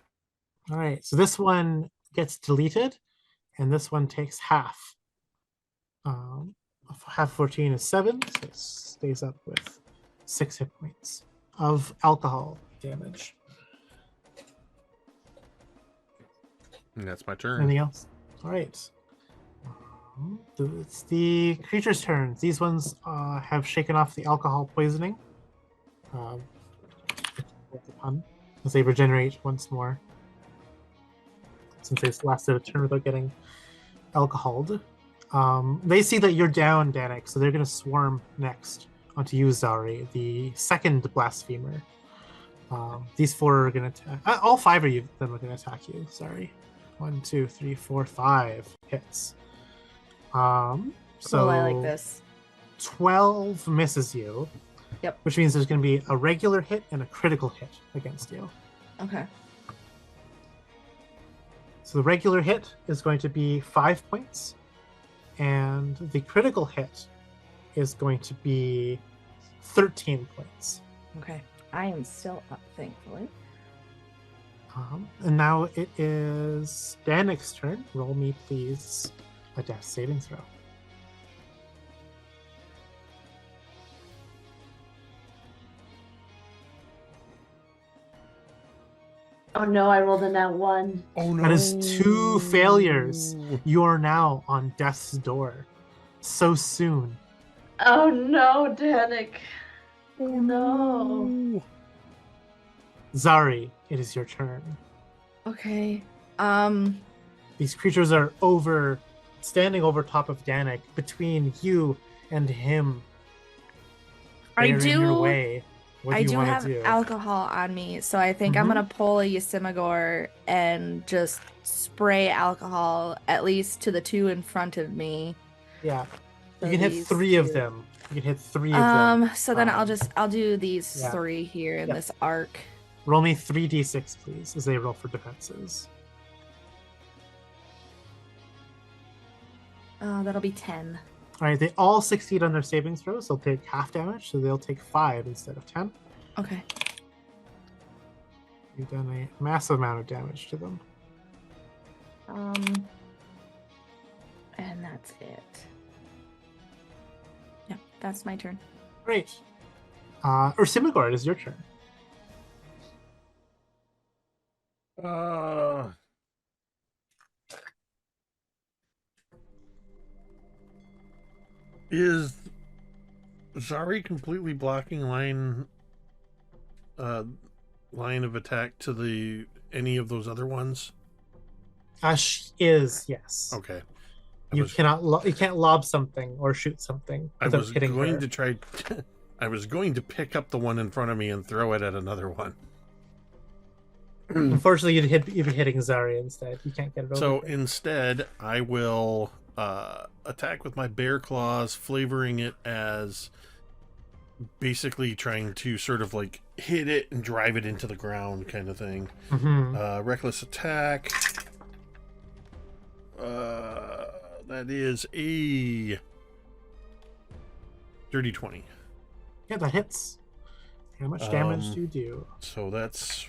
All right, so this one gets deleted, and this one takes half. Half 14 is 7, so it stays up with 6 hit points of alcohol damage. And that's my turn. Anything else? All right. It's the creature's turn. These ones have shaken off the alcohol poisoning. As they regenerate once more. Since they've lasted a turn without getting alcoholed. They see that you're down, Dannek, so they're going to swarm next onto you, Zaari, the second blasphemer. These 4 are going to attack. All 5 of them are going to attack you. Sorry. 1, 2, 3, 4, 5 hits. So Cool, I like this. 12 misses you. Yep. Which means there's going to be a regular hit and a critical hit against you. Okay. So the regular hit is going to be 5 points, and the critical hit is going to be 13 points. Okay. I am still up, thankfully. And now it is Dannek's turn. Roll me, please, a death saving throw. Oh no, I rolled a nat 1. Oh no. That is 2 failures. You are now on death's door. So soon. Oh no, Dannek. Oh no. Zaari, it is your turn. Okay. These creatures are standing over top of Dannek, between you and him. They're in your do- way. What do I you do want have to do? alcohol on me, so I think I'm Mhm. gonna pull a Yrsimagor and just spray alcohol at least to the two in front of me. Yeah. So You can hit these 3 of two. them. You can hit 3 of them. So then I'll do these yeah. 3 here in Yep. this arc. Roll me 3d6, please, as they roll for defenses. That'll be 10. All right, they all succeed on their saving throws. They'll take half damage, so they'll take 5 instead of 10. Okay. You've done a massive amount of damage to them. And that's it. Yeah, that's my turn. Great. Yrsimagor, it is your turn. Is Zaari completely blocking line of attack to any of those other ones? Ash is, yes. Okay. You can't lob something or shoot something I without was hitting going her. to try. I was going to pick up the one in front of me and throw it at another one. Unfortunately, you'd be hitting Zaari instead. You can't get it over. So instead, I will attack with my bear claws, flavoring it as basically trying to sort of like hit it and drive it into the ground kind of thing. Reckless attack. That is a dirty 20. Yeah, that hits. How much damage do you do? So that's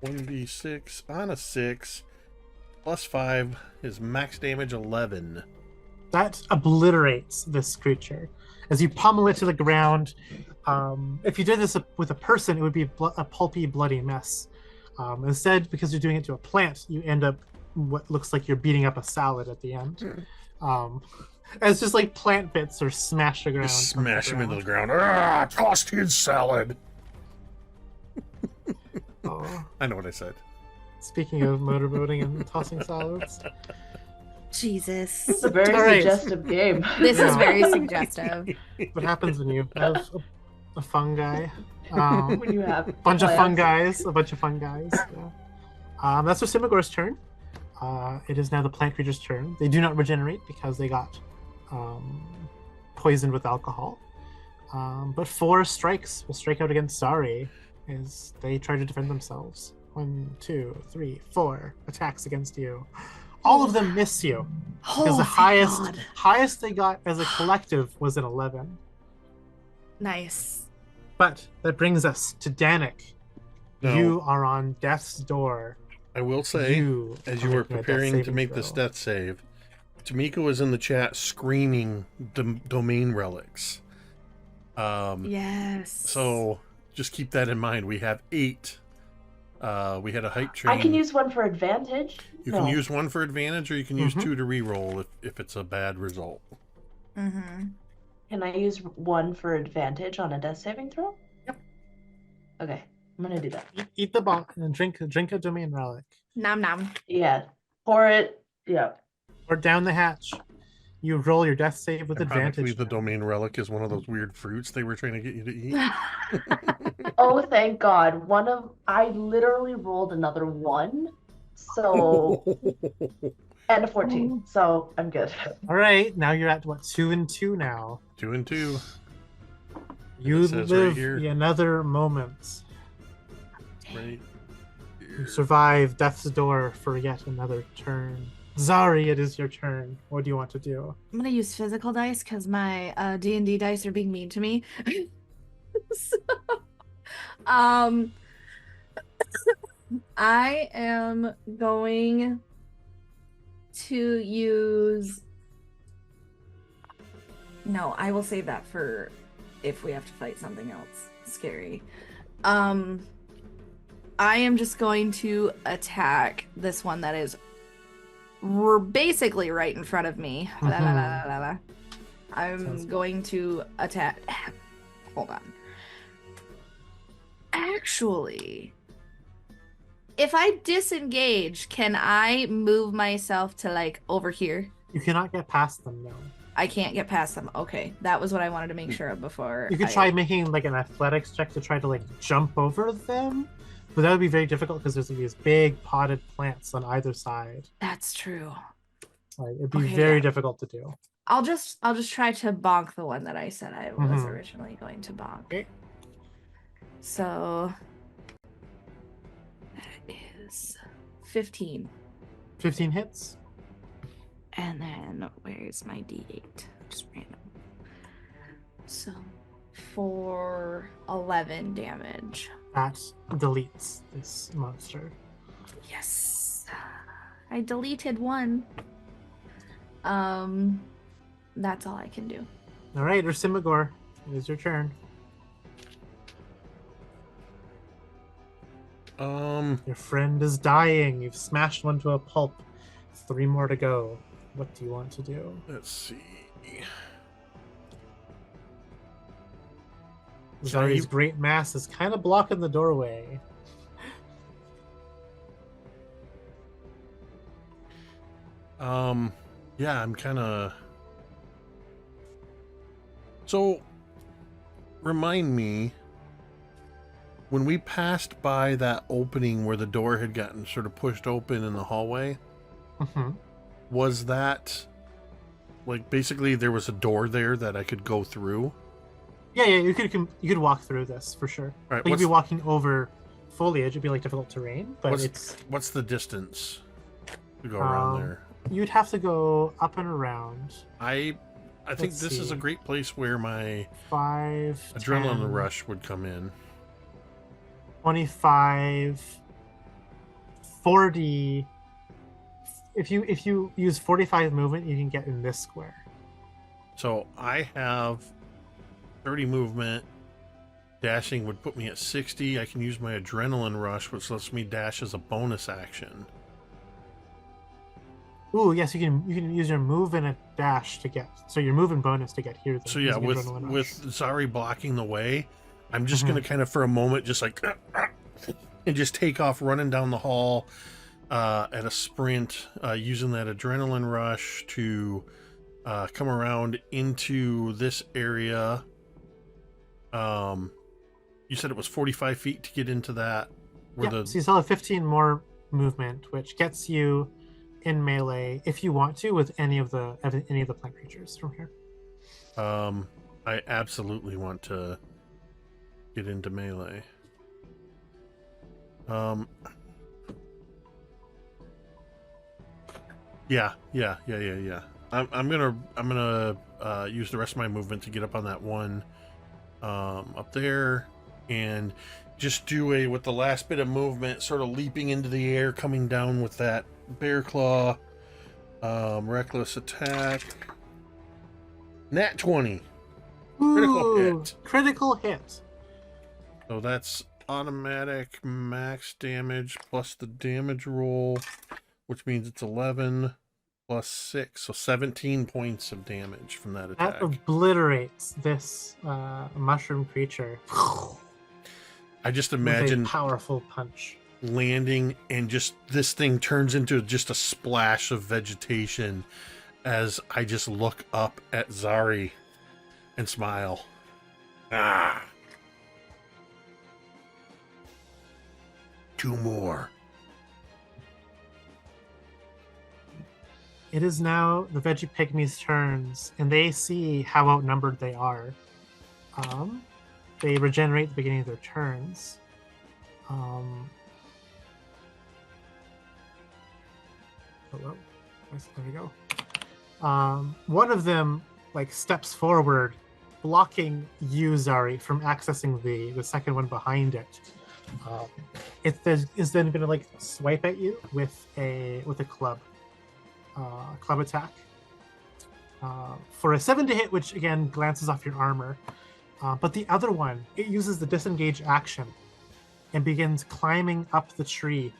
1d6 on a 6 plus 5 is max damage 11. That obliterates this creature. As you pummel it to the ground, if you did this with a person, it would be a pulpy, bloody mess. Instead, because you're doing it to a plant, you end up what looks like you're beating up a salad at the end. It's just like plant bits are smashed to the ground. Just smash him into the ground. Ah, tossed his salad. Oh. I know what I said. Speaking of motorboating and tossing salads. Jesus. It's a very All right. suggestive game. This is Yeah. very suggestive. What happens when you have a fungi? When you have A bunch of fun plants. guys. Yeah. That's Yrsimagor's turn. It is now the plant creature's turn. They do not regenerate because they got poisoned with alcohol. But 4 strikes will strike out against Zaari as they try to defend themselves. 1, 2, 3, 4 attacks against you. All of them miss you. Because the highest they got as a collective was an 11. Nice. But that brings us to Dannek. No. You are on death's door. I will say, as you were preparing to make this death save, Tamiko is in the chat screaming domain relics. Yes. So just keep that in mind. We have 8. We had a hype train. I can use one for advantage. You can use one for advantage, or you can use 2 to reroll if it's a bad result. Mm-hmm. Can I use one for advantage on a death saving throw? Yep. Okay, I'm gonna do that. Eat the bomb and drink a domain relic. Nom nom. Yeah, pour it. Yeah. Or down the hatch. You roll your death save with Ironically, advantage. the domain relic is one of those weird fruits they were trying to get you to eat. Oh, thank God! I literally rolled another 1, so and a 14, so I'm good. All right, now you're at what, 2 and 2 now. 2 and 2. You It says right live here. another moment. Right. You survive death's door for yet another turn. Zaari, it is your turn. What do you want to do? I'm gonna use physical dice because my D&D dice are being mean to me. So, I am going to use. No, I will save that for if we have to fight something else scary. I am just going to attack this one that is basically right in front of me. La, la, la, la, la, la. I'm going to attack. Hold on. Actually, if I disengage, can I move myself to like over here? You cannot get past them, no. I can't get past them. Okay, that was what I wanted to make sure of before. You could try making like an athletics check to try to like jump over them, but that would be very difficult because there's like, these big potted plants on either side. That's true. Like, it'd be Okay, very yeah. difficult to do. I'll just try to bonk the one that I said I was Mhm. originally going to bonk. Okay. So that is 15. 15 hits. And then where's my D8? Just random. So for 11 damage. That deletes this monster. Yes. I deleted one. That's all I can do. All right, Yrsimagor, it is your turn. Your friend is dying. You've smashed one to a pulp. 3 more to go. What do you want to do? Let's see. Zaari's great mass is kind of blocking the doorway. Yeah, I'm kind of... So, remind me, when we passed by that opening where the door had gotten sort of pushed open in the hallway, was that, like, basically there was a door there that I could go through? Yeah, you could walk through this for sure. All right, Like, you'd be walking over foliage. It'd be like difficult terrain, but what's the distance to go around there? You'd have to go up and around. I think this is a great place where my 5, adrenaline 10, rush would come in. 25, 40. If you use 45 movement, you can get in this square. So I have 30 movement. Dashing would put me at 60. I can use my adrenaline rush, which lets me dash as a bonus action. Ooh, yes, you can use your move and a dash to get. So your move and bonus to get here. So yeah, with Zaari blocking the way, I'm just gonna kind of for a moment just like and just take off running down the hall at a sprint, using that adrenaline rush to come around into this area. You said it was 45 feet to get into that. So you still have 15 more movement, which gets you in melee if you want to with any of the plant creatures from here. I absolutely want to get into melee. Yeah. I'm gonna use the rest of my movement to get up on that one up there and just do with the last bit of movement, sort of leaping into the air, coming down with that bear claw, reckless attack, nat 20. Critical hit. So that's automatic max damage plus the damage roll, which means it's 11 plus 6, so 17 points of damage from that attack. That obliterates this mushroom creature. I just imagine with a powerful punch landing, and just this thing turns into just a splash of vegetation as I just look up at Zaari and smile. Ah. 2 more. It is now the Veggie Pygmies' turns, and they see how outnumbered they are. They regenerate at the beginning of their turns. There we go. One of them steps forward, blocking you, Zaari, from accessing the second one behind it. It is then going to swipe at you with a club attack for a 7 to hit, which again glances off your armor. But the other one, it uses the disengage action and begins climbing up the tree,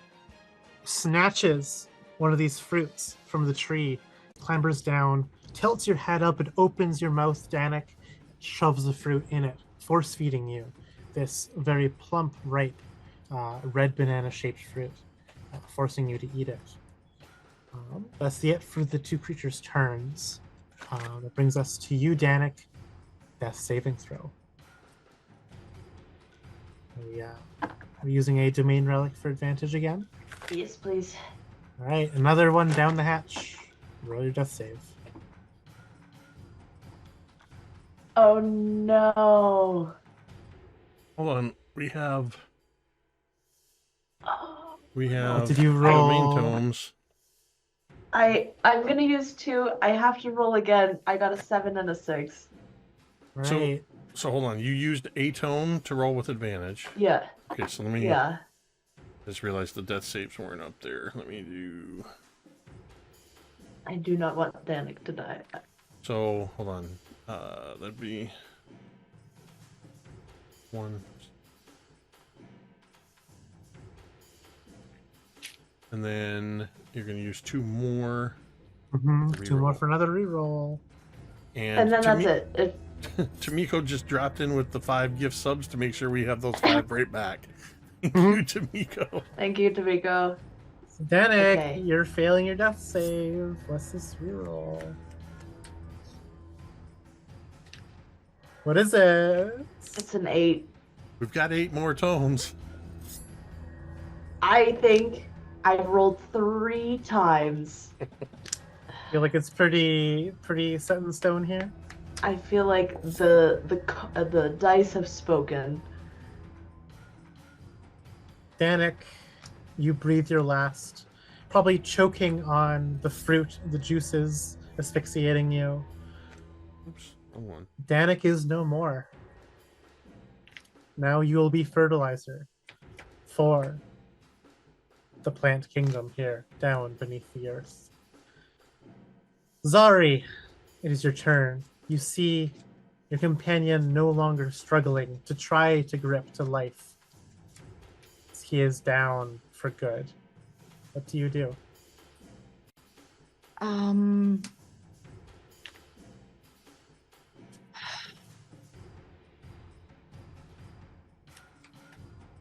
snatches one of these fruits from the tree, clambers down, tilts your head up, and opens your mouth, Dannek, shoves the fruit in it, force feeding you this very plump, ripe, red banana-shaped fruit, forcing you to eat it. That's it for the 2 creatures' turns. That brings us to you, Dannek. Death saving throw. Are we using a domain relic for advantage again? Yes, please. All right, another one down the hatch. Roll your death save. Oh no. Hold on. We have Oh, What did you domain roll? tomes. I'm gonna use 2. I have to roll again. I got a 7 and a 6. All So- right. So hold on. You used a tome to roll with advantage. Yeah. Okay, so let me Yeah. just realize the death saves weren't up there. Let me do. I do not want Dannek to die. So hold on. That'd be 1. And then you're going to use 2 more. Mm-hmm. 2 more Reroll. for another reroll. And then that's it. Tamiko just dropped in with the 5 gift subs to make sure we have those 5 right back. Thank you, Tamiko. Thank you, Tamiko. Dannek, Okay. you're failing your death save. What's this reroll? What is it? It's an 8. We've got 8 more tomes. I think I rolled 3 times. Feel like it's pretty set in stone here. I feel like the dice have spoken. Dannek, you breathe your last, probably choking on the fruit, the juices asphyxiating you. Oops, wrong one. Dannek is no more. Now you will be fertilizer for the plant kingdom here, down beneath the earth. Zaari, it is your turn. You see your companion no longer struggling to try to grip to life. He is down for good. What do you do?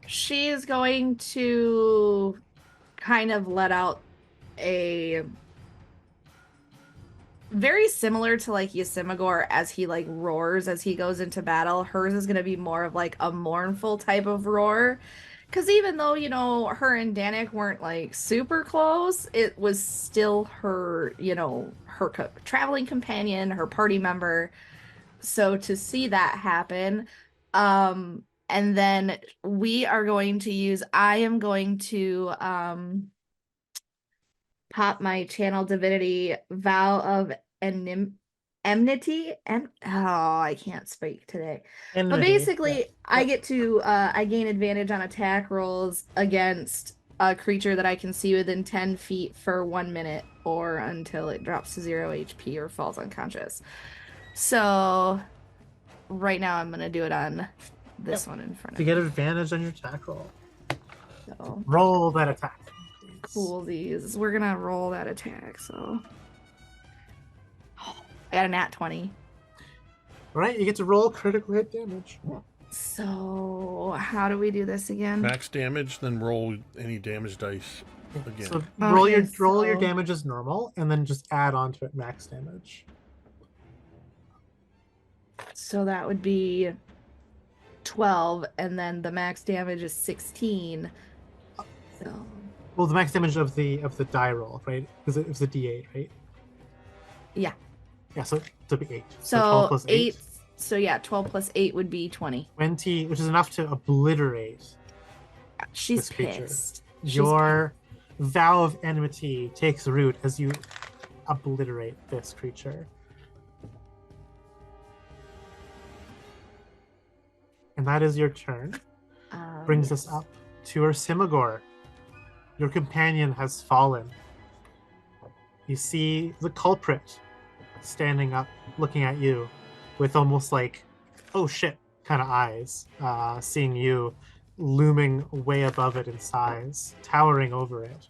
She is going to kind of let out a very similar to like Yrsimagor as he like roars as he goes into battle. Hers is going to be more of like a mournful type of roar. Because even though, you know, her and Dannek weren't like super close, it was still her, you know, her traveling companion, her party member. So to see that happen, and then we are going to use, I am going to pop my channel divinity vow of enmity, and I can't speak today. But Enmity, basically, yeah. I get to I gain advantage on attack rolls against a creature that I can see within 10 feet for 1 minute or until it drops to 0 HP or falls unconscious. So right now I'm gonna do it on this one in front To of get me. advantage on your attack roll, So roll that attack. Please. cool these. We're gonna roll that attack, so I got a nat 20. All right, you get to roll critical hit damage. So how do we do this again? Max damage, then roll any damage dice again. So roll Okay, your so- damage as normal, and then just add on to it max damage. So that would be 12, and then the max damage is 16. So Well, the max damage of the die roll, right? Because it was a D8, right? yeah. Yeah, so it'll be 8. So 12 plus 8. So yeah, 12 plus 8 would be 20. 20, which is enough to obliterate She's this creature. pissed. She's Your vow of enmity takes root as you obliterate this creature. And that is your turn. Brings us yes. up to Yrsimagor. Your companion has fallen. You see the culprit standing up, looking at you with almost like, oh shit, kind of eyes, seeing you looming way above it in size, towering over it.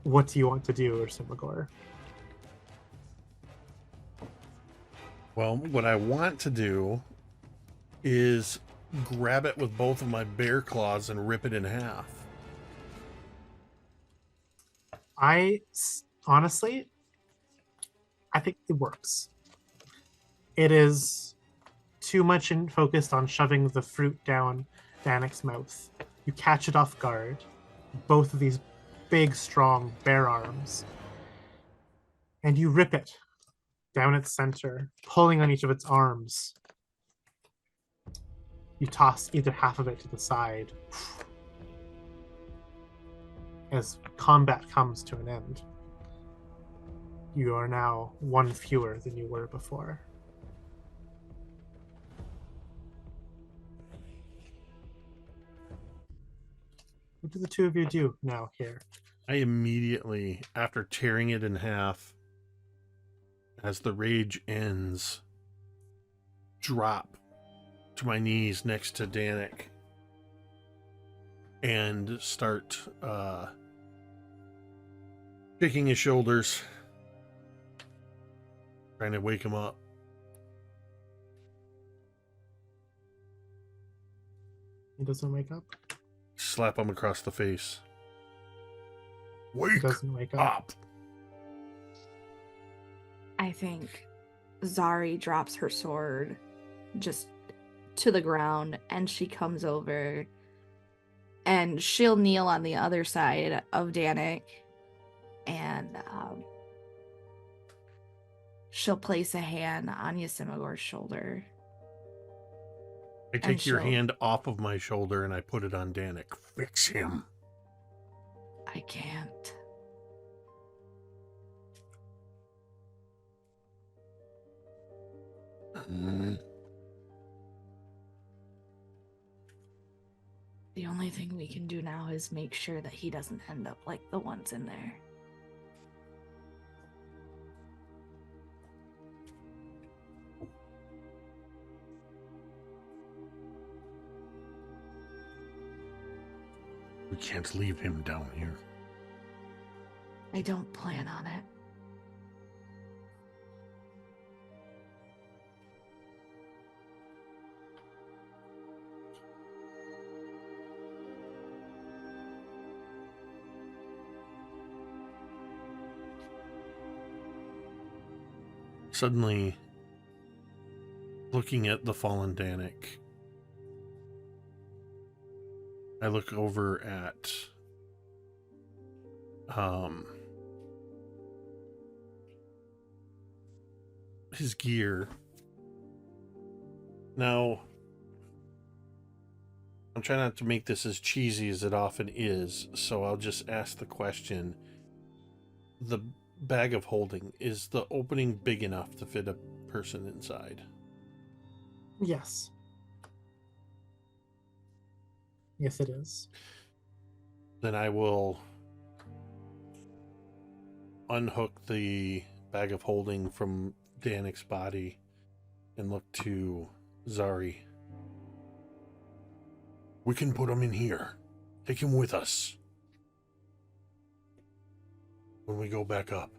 What do you want to do, Yrsimagor? Well, what I want to do is grab it with both of my bear claws and rip it in half. Honestly, I think it works. It is too much focused on shoving the fruit down Dannek's mouth. You catch it off guard. Both of these big, strong, bare arms. And you rip it down its center, pulling on each of its arms. You toss either half of it to the side as combat comes to an end. You are now one fewer than you were before. What do the two of you do now here? I immediately, after tearing it in half, as the rage ends, drop to my knees next to Dannek and start shaking his shoulders, trying to wake him up. He doesn't wake up? Slap him across the face. He Wake doesn't wake up. up! I think Zaari drops her sword just to the ground, and she comes over and she'll kneel on the other side of Dannek, and she'll place a hand on Yrsimagor's shoulder. I take your hand off of my shoulder and I put it on Dannek. Fix him. I can't. The only thing we can do now is make sure that he doesn't end up like the ones in there. We can't leave him down here. I don't plan on it. Suddenly, looking at the fallen Dannek, I look over at his gear. Now, I'm trying not to make this as cheesy as it often is, so I'll just ask the question. The bag of holding, is the opening big enough to fit a person inside? Yes. Yes, it is. Then I will unhook the bag of holding from Dannek's body and look to Zaari. We can put him in here. Take him with us when we go back up.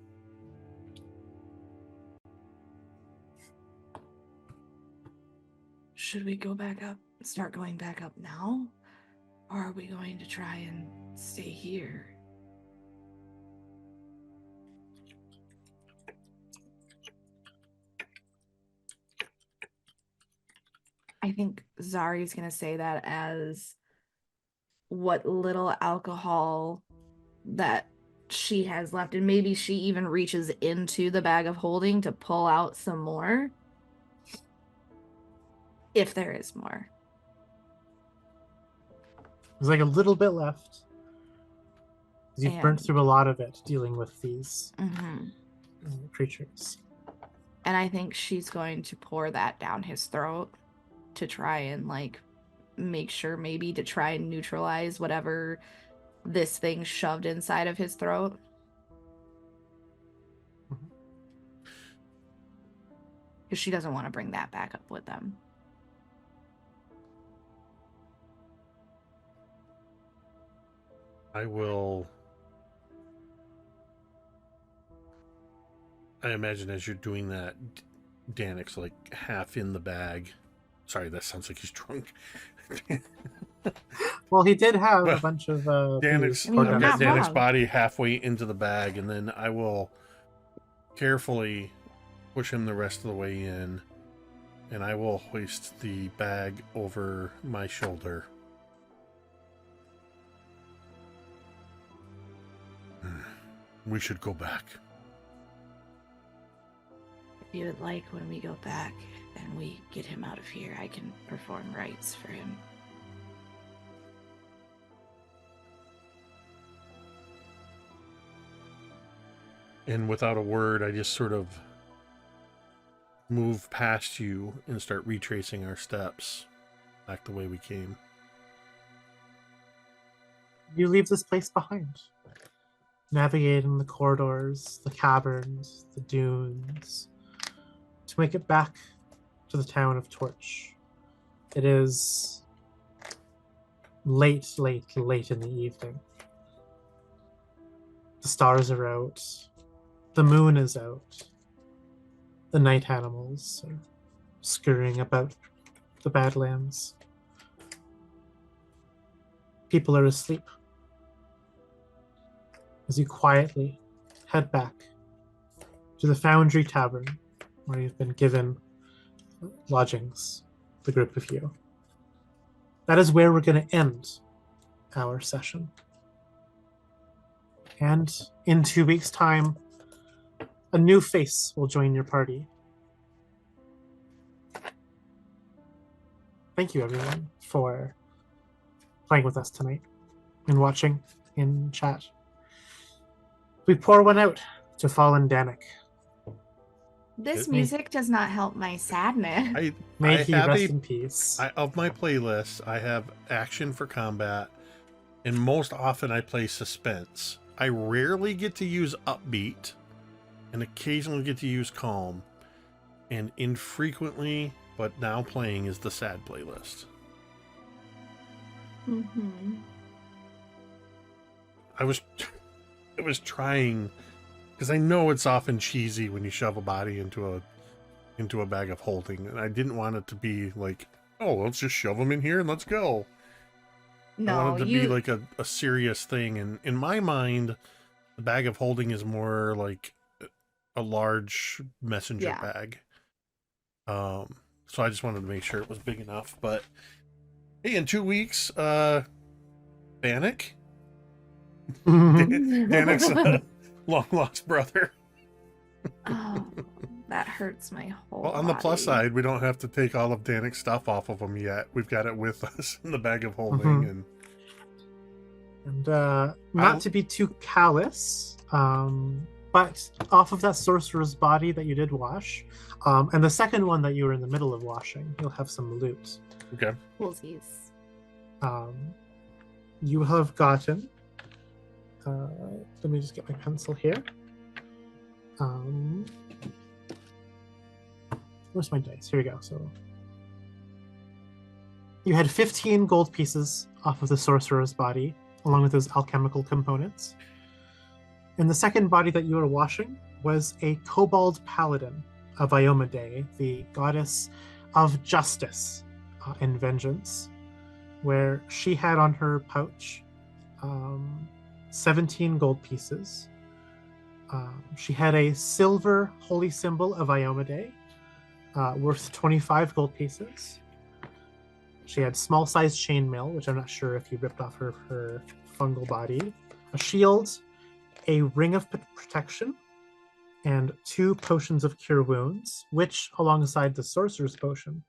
Should we go back up, start going back up now? Or are we going to try and stay here? I think Zaari's going to say that as what little alcohol that she has left, and maybe she even reaches into the bag of holding to pull out some more. If there is more. There's like a little bit left. 'Cause you've burnt And- through a lot of it dealing with these Mm-hmm. creatures. And I think she's going to pour that down his throat to try and like make sure, maybe to try and neutralize whatever this thing shoved inside of his throat. Because she doesn't want to bring that back up with them. I imagine as you're doing that, Dannek's like half in the bag. Sorry, that sounds like he's drunk. Well, he did have Well, a bunch of Dannek's, thieves poured you're I've down got not his Dannek's wrong. body halfway into the bag, and then I will carefully push him the rest of the way in, and I will hoist the bag over my shoulder. We should go back. If you would like, when we go back and we get him out of here, I can perform rites for him. And without a word, I just sort of move past you and start retracing our steps back the way we came. You leave this place behind, navigating the corridors, the caverns, the dunes, to make it back to the town of Torch. It is late in the evening. The stars are out. The moon is out. The night animals are scurrying about the Badlands. People are asleep. As you quietly head back to the Foundry Tavern, where you've been given lodgings, the group of you. That is where we're going to end our session. And in 2 weeks' time, a new face will join your party. Thank you, everyone, for playing with us tonight and watching in chat. We pour one out to fallen Dannek. This music does not help my sadness. May he rest in peace. Of my playlist, I have action for combat, and most often I play suspense. I rarely get to use upbeat, and occasionally get to use calm, and infrequently, but now playing, is the sad playlist. Mm-hmm. I was trying, because I know it's often cheesy when you shove a body into a bag of holding, and I didn't want it to be like, oh, let's just shove them in here and let's go. No, I wanted it to be like a serious thing, and in my mind, the bag of holding is more like a large messenger bag. So I just wanted to make sure it was big enough. But hey, in 2 weeks, Dannek? Dannek's long lost brother. Oh, that hurts my whole Well, on the plus body. side, we don't have to take all of Dannek's stuff off of him yet. We've got it with us in the bag of holding. And not to be too callous, but off of that sorcerer's body that you did wash, and the second one that you were in the middle of washing, you'll have some loot. Okay. Coolsies. You have gotten, let me just get my pencil here. Where's my dice? Here we go. So you had 15 gold pieces off of the sorcerer's body, along with those alchemical components. And the second body that you were washing was a kobold paladin of Yrsimagor, the goddess of justice and vengeance, where she had on her pouch 17 gold pieces. She had a silver holy symbol of Yrsimagor, worth 25 gold pieces. She had small-sized chainmail, which I'm not sure if you ripped off her fungal body, a shield, a ring of protection, and 2 potions of cure wounds, which, alongside the sorcerer's potion,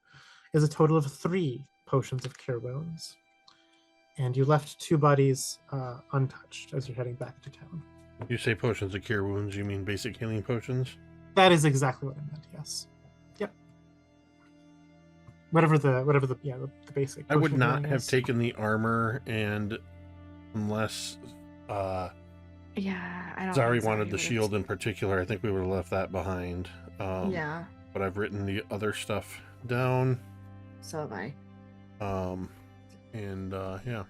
is a total of 3 potions of cure wounds. And you left 2 bodies untouched as you're heading back to town. You say potions of cure wounds, you mean basic healing potions? That is exactly what I meant, yes. Yep. Whatever the basic. I would not healing have is. taken the armor, and unless Yeah, I don't. Zaari think wanted the would've- shield in particular, I think we would have left that behind. Yeah, But I've written the other stuff down. So have I. Yeah.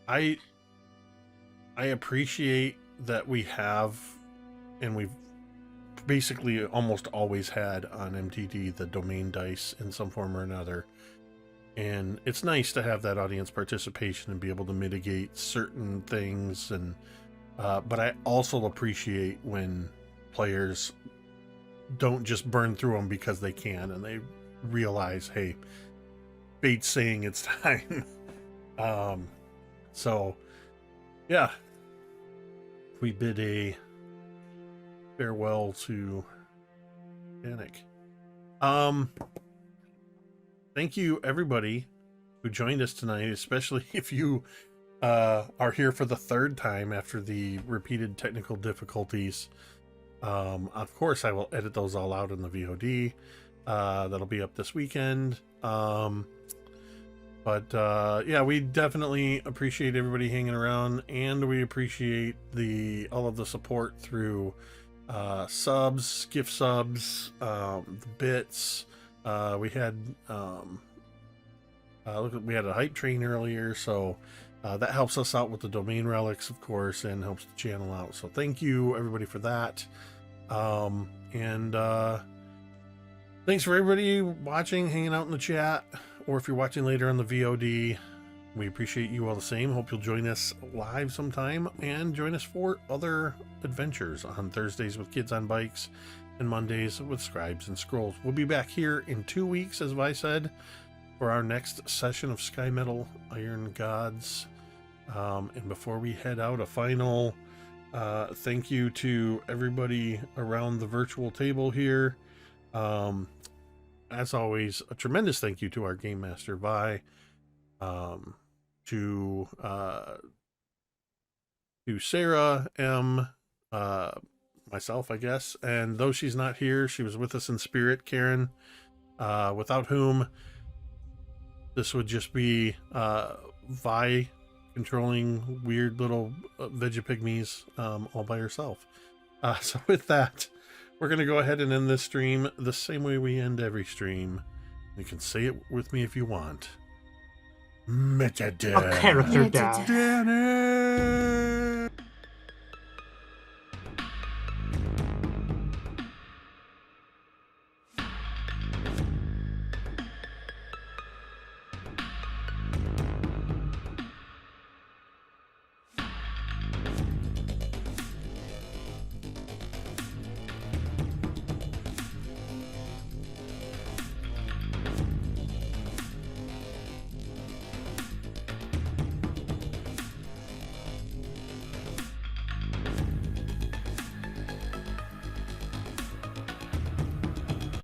I appreciate that we have, and we've basically almost always had on MTD, the domain dice in some form or another. And it's nice to have that audience participation and be able to mitigate certain things. And but I also appreciate when players don't just burn through them because they can, and they realize, hey, fate's saying it's time. So yeah, we bid a farewell to Dannek. Thank you everybody who joined us tonight, especially if you are here for the third time after the repeated technical difficulties. Of course, I will edit those all out in the VOD. That'll be up this weekend. But yeah, we definitely appreciate everybody hanging around, and we appreciate all of the support through subs, gift subs, the bits. We had we had a hype train earlier, so that helps us out with the domain relics, of course, and helps the channel out. So thank you everybody for that. And thanks for everybody watching, hanging out in the chat, or if you're watching later on the VOD, we appreciate you all the same. Hope you'll join us live sometime and join us for other adventures on Thursdays with Kids on Bikes and Mondays with Scribes and Scrolls. We'll be back here in 2 weeks, as I said, for our next session of Skymetal Iron Gods. And before we head out, a final thank you to everybody around the virtual table here. As always, a tremendous thank you to our Game Master Vi, to Sara M, myself, I guess, and though she's not here, she was with us in spirit, Kaeryn, without whom this would just be Vi controlling weird little Vegapygmies all by herself. So with that, we're going to go ahead and end this stream the same way we end every stream. You can say it with me if you want. Metadata. A character death. Dannek.